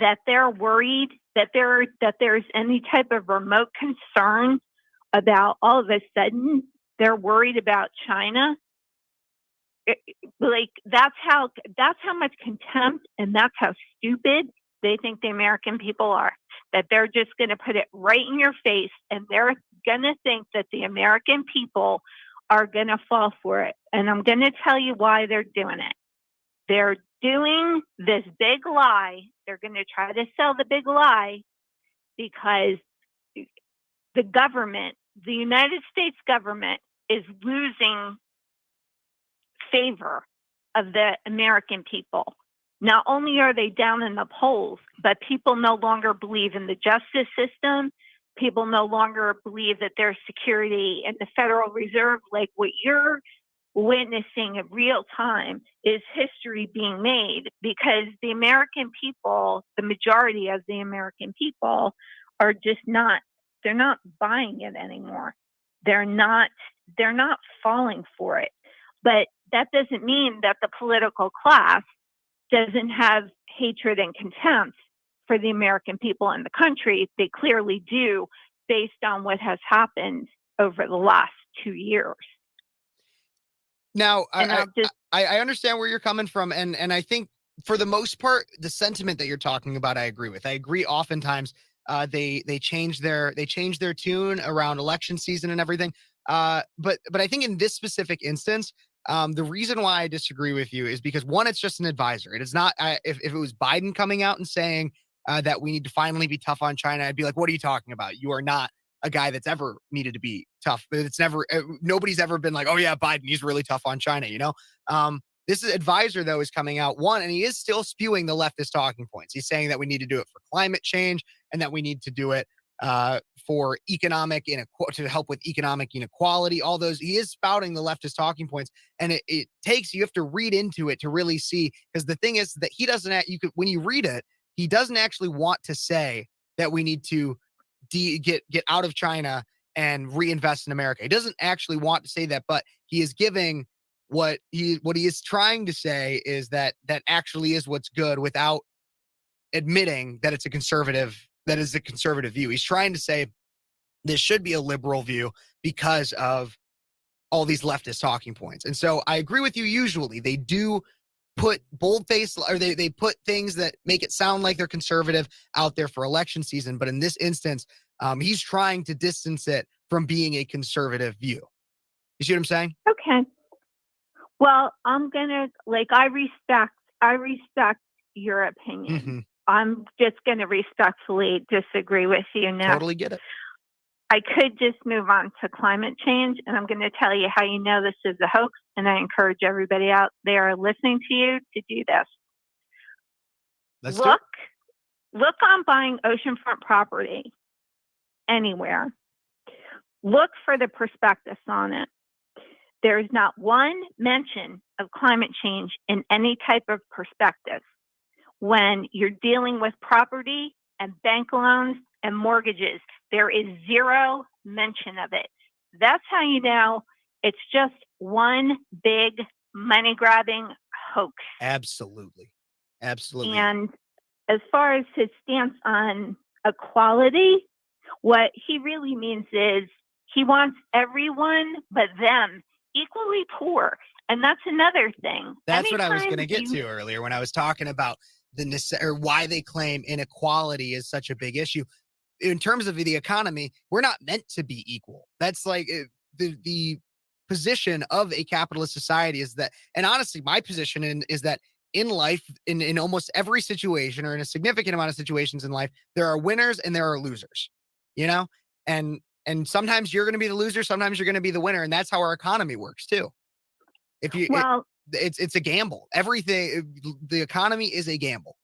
that they're worried that there's any type of remote concern about all of a sudden they're worried about China, that's how much contempt and that's how stupid they think the American people are, that they're just going to put it right in your face and they're going to think that the American people are going to fall for it. And I'm going to tell you why they're doing it. They're doing this big lie. They're going to try to sell the big lie because the government, the United States government, is losing favor of the American people. Not only are they down in the polls, but people no longer believe in the justice system. People no longer believe that there's security in the Federal Reserve. Like what you're witnessing in real time is history being made, because the American people, the majority of the American people, are just not, they're not buying it anymore. They're not falling for it. But that doesn't mean that the political class doesn't have hatred and contempt for the American people and the country. They clearly do, based on what has happened over the last 2 years. Now, I understand where you're coming from, and I think for the most part, the sentiment that you're talking about, I agree with. I agree. Oftentimes, they change their tune around election season and everything. But I think in this specific instance, the reason why I disagree with you is because, one, it's just an advisor. It is not. If it was Biden coming out and saying that we need to finally be tough on China, I'd be like, what are you talking about? You are not a guy that's ever needed to be tough. Nobody's ever been like, oh yeah, Biden, he's really tough on China, This advisor, though, is coming out, and he is still spewing the leftist talking points. He's saying that we need to do it for climate change and that we need to do it for to help with economic inequality, all those. He is spouting the leftist talking points, and you have to read into it to really see, because the thing is that he doesn't, when you read it, he doesn't actually want to say that we need to get out of China and reinvest in America. He doesn't actually want to say that, but he is giving what he is trying to say is that actually is what's good, without admitting that it's a conservative view. He's trying to say this should be a liberal view because of all these leftist talking points. And so I agree with you. Usually they do put boldface, or they put things that make it sound like they're conservative out there for election season. But in this instance, he's trying to distance it from being a conservative view. You see what I'm saying? Okay. Well, I'm gonna I respect your opinion. Mm-hmm. I'm just gonna respectfully disagree with you now. Totally get it. I could just move on to climate change, and I'm going to tell you how you know this is a hoax, and I encourage everybody out there listening to you to do this. Look on buying oceanfront property anywhere. Look for the prospectus on it. There is not one mention of climate change in any type of prospectus. When you're dealing with property and bank loans and mortgages, there is zero mention of it. That's how you know it's just one big money-grabbing hoax. Absolutely. And as far as his stance on equality, what he really means is he wants everyone but them equally poor. And that's another thing. That's what I was going to get to earlier when I was talking about why they claim inequality is such a big issue. In terms of the economy, we're not meant to be equal. That's like the position of a capitalist society is that, and honestly, my position is that in life, in almost every situation, or in a significant amount of situations in life, there are winners and there are losers, and sometimes you're going to be the loser, sometimes you're going to be the winner. And that's how our economy works too. It's a gamble. Everything, the economy is a gamble.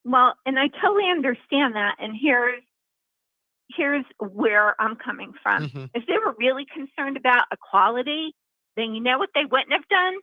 Well, and I totally understand that. And here's where I'm coming from. Mm-hmm. If they were really concerned about equality, then you know what they wouldn't have done?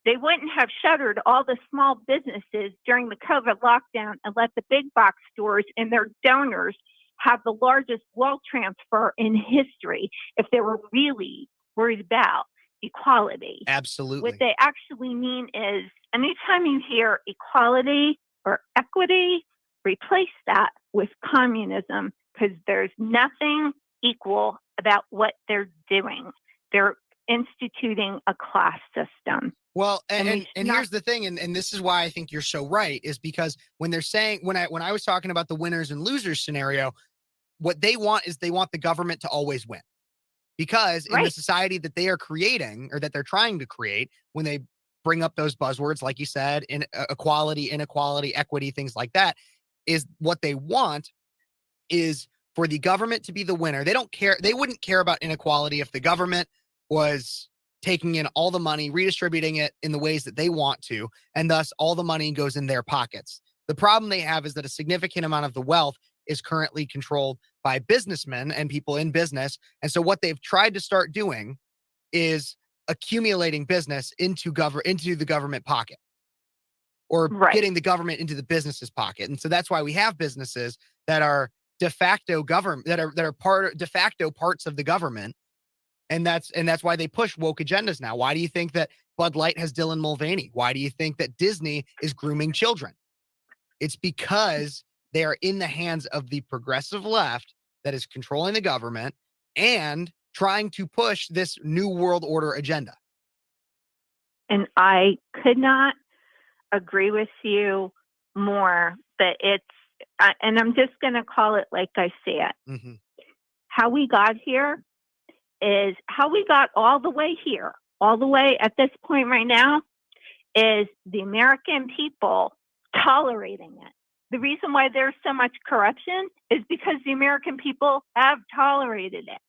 They wouldn't have shuttered all the small businesses during the COVID lockdown and let the big box stores and their donors have the largest wealth transfer in history if they were really worried about equality. Absolutely. What they actually mean is anytime you hear equality or equity, replace that with communism, because there's nothing equal about what they're doing. They're instituting a class system. Well, and here's the thing, and this is why I think you're so right, is because when they're saying, when I was talking about the winners and losers scenario, what they want is they want the government to always win. Because in the society that they are creating, or that they're trying to create, when they bring up those buzzwords, like you said, in equality, inequality, equity, things like that, is what they want is for the government to be the winner. They don't care. They wouldn't care about inequality if the government was taking in all the money, redistributing it in the ways that they want to, and thus all the money goes in their pockets. The problem they have is that a significant amount of the wealth is currently controlled by businessmen and people in business. And so what they've tried to start doing is accumulating business into the government pocket, or getting the government into the business's pocket. And so that's why we have businesses that are de facto government, that are de facto parts of the government. And that's why they push woke agendas now. Why do you think that Bud Light has Dylan Mulvaney? Why do you think that Disney is grooming children? It's because they are in the hands of the progressive left that is controlling the government and trying to push this new world order agenda. And I could not agree with you more, but and I'm just going to call it like I see it. Mm-hmm. How we got here is how we got all the way here, all the way at this point right now, is the American people tolerating it. The reason why there's so much corruption is because the American people have tolerated it.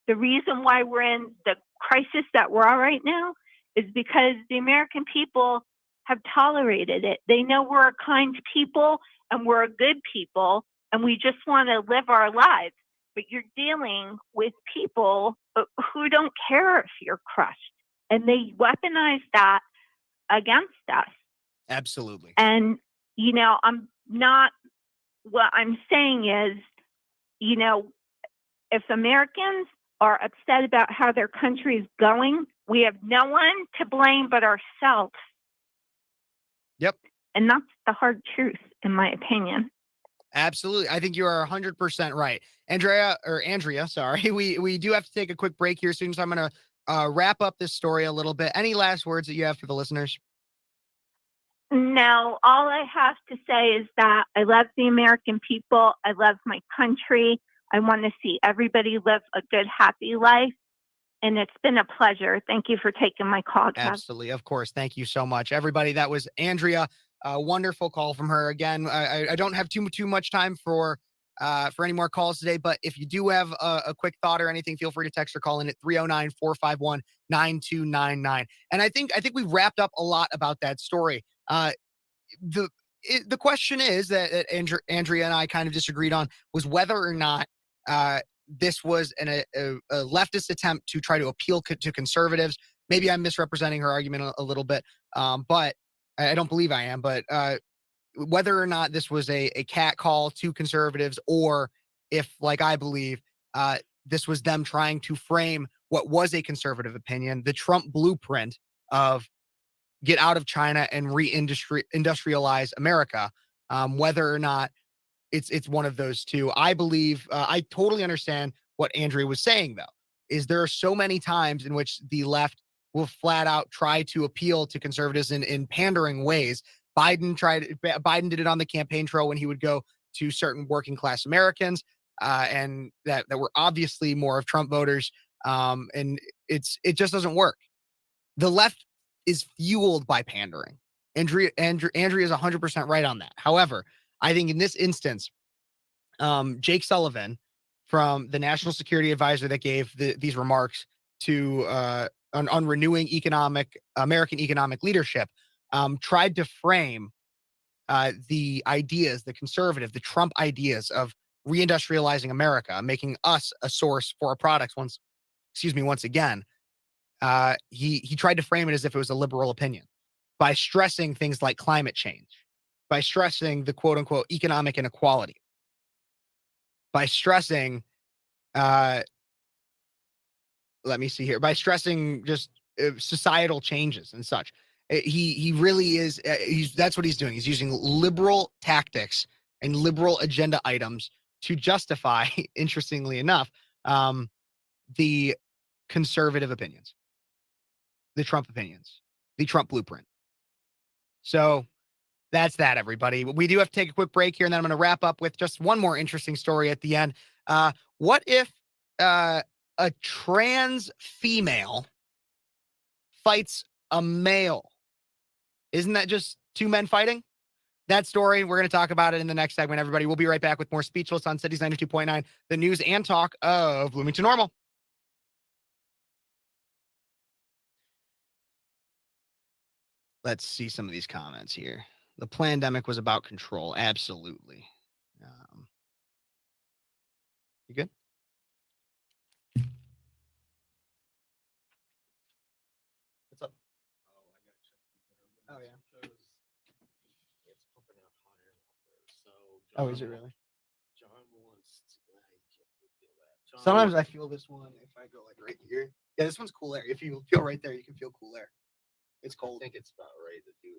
The reason why we're in the crisis that we're in right now is because the American people have tolerated it. They know we're a kind people and we're a good people and we just want to live our lives. But you're dealing with people who don't care if you're crushed, and they weaponize that against us. Absolutely. And, what I'm saying is, if Americans are upset about how their country is going, we have no one to blame but ourselves. Yep. And that's the hard truth, in my opinion. Absolutely. I think you are 100% right. Andrea, sorry. We do have to take a quick break here soon, so I'm going to wrap up this story a little bit. Any last words that you have for the listeners? No, all I have to say is that I love the American people. I love my country. I want to see everybody live a good, happy life. And it's been a pleasure. Thank you for taking my call, Kev. Absolutely. Of course. Thank you so much. Everybody, that was Andrea. A wonderful call from her. Again, I don't have too much time for any more calls today, but if you do have a quick thought or anything, feel free to text or call in at 309-451-9299. And I think we wrapped up a lot about that story. The question is that Andrea and I kind of disagreed on was whether or not this was a leftist attempt to try to appeal to conservatives. Maybe I'm misrepresenting her argument a little bit, but I don't believe I am. But whether or not this was a cat call to conservatives, or if, like I believe, this was them trying to frame what was a conservative opinion, the Trump blueprint of get out of China and industrialize America, whether or not it's one of those two. I believe I totally understand what Andrea was saying, though, is there are so many times in which the left will flat out try to appeal to conservatives in pandering ways. Biden did it on the campaign trail when he would go to certain working class Americans, and that were obviously more of Trump voters. And it just doesn't work. The left is fueled by pandering. Andrea is 100% right on that. However, I think in this instance, Jake Sullivan, from the National Security Advisor that gave these remarks to on renewing American economic leadership, tried to frame the ideas, the Trump ideas of reindustrializing America, making us a source for our products. Once again, he tried to frame it as if it was a liberal opinion by stressing things like climate change, by stressing the quote unquote economic inequality, by stressing, by stressing just societal changes and such. He really is. That's what he's doing. He's using liberal tactics and liberal agenda items to justify, interestingly enough, the conservative opinions, the Trump opinions, the Trump blueprint. So that's that, everybody. We do have to take a quick break here, and then I'm going to wrap up with just one more interesting story at the end. What if a trans female fights a male? Isn't that just two men fighting? That story, we're going to talk about it in the next segment, everybody. We'll be right back with more Speechless on Cities 92.9, the news and talk of Bloomington Normal. Let's see some of these comments here. The pandemic was about control. Absolutely. You good? What's up? Oh, yeah. Oh, is it really? Sometimes I feel this one if I go like right here. Yeah, this one's cool air. If you feel right there, you can feel cool air. It's cold. I think it's about ready to do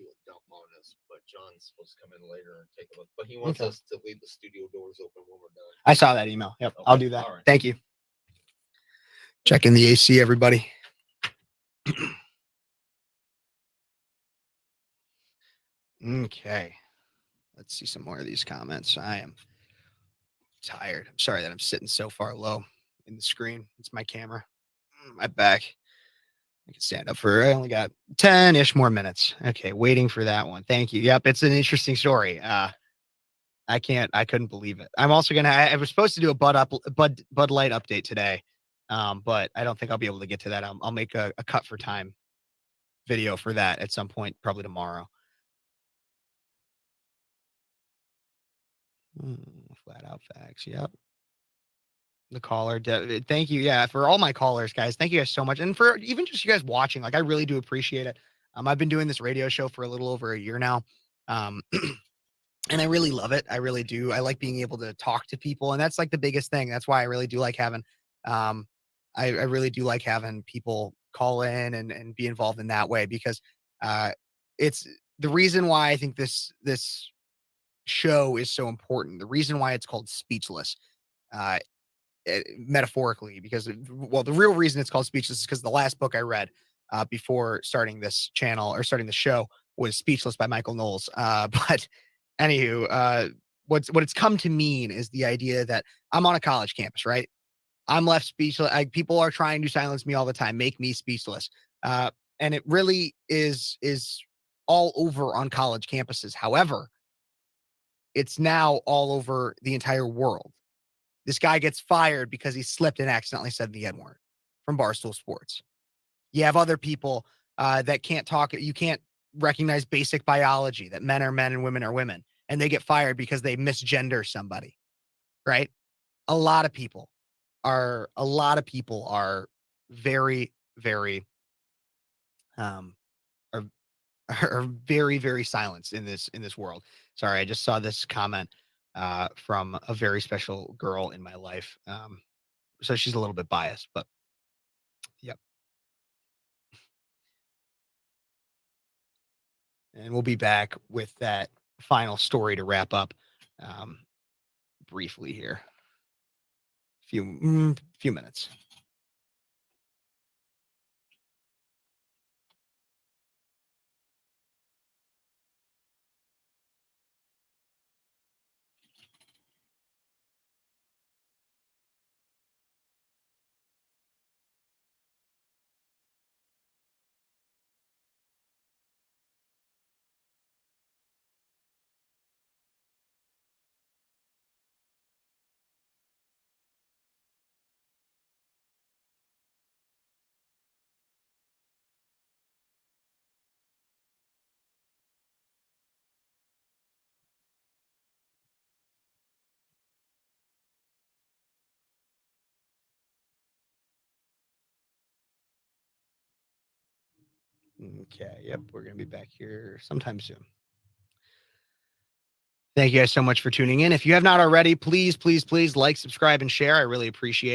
a dump on us, but John's supposed to come in later and take a look. But he wants us to leave the studio doors open when we're done. I saw that email. Yep, okay. I'll do that. All right. Thank you. Checking the AC, everybody. Okay. Let's see some more of these comments. I am tired. I'm sorry that I'm sitting so far low in the screen. It's my camera. My back. I can stand up I only got 10-ish more minutes. Okay, waiting for that one. Thank you. Yep, it's an interesting story. I couldn't believe it. I'm also I was supposed to do a Bud Light update today, but I don't think I'll be able to get to that. I'll make a cut for time video for that at some point, probably tomorrow. Flat out facts. Yep. The caller. Thank you. Yeah. For all my callers, guys. Thank you guys so much. And for even just you guys watching, like, I really do appreciate it. I've been doing this radio show for a little over a year now. And I really love it. I really do. I like being able to talk to people. And that's like the biggest thing. That's why I really do like having, I really do like having people call in and be involved in that way, because it's the reason why I think this show is so important. The reason why it's called Speechless, metaphorically, because the real reason it's called Speechless is because the last book I read before starting this channel or starting the show was Speechless by Michael Knowles. But anywho, what it's come to mean is the idea that I'm on a college campus, right? I'm left speechless. People are trying to silence me all the time, make me speechless. And it really is all over on college campuses. However, it's now all over the entire world. This guy gets fired because he slipped and accidentally said the N-word from Barstool Sports. You have other people that can't talk. You can't recognize basic biology, that men are men and women are women, and they get fired because they misgender somebody, right? A lot of people are very, very, are very, very silenced in this world. Sorry, I just saw this comment from a very special girl in my life. So she's a little bit biased, but yep. And we'll be back with that final story to wrap up briefly here. Few minutes. Okay. Yep. We're going to be back here sometime soon. Thank you guys so much for tuning in. If you have not already, please like, subscribe, and share. I really appreciate it.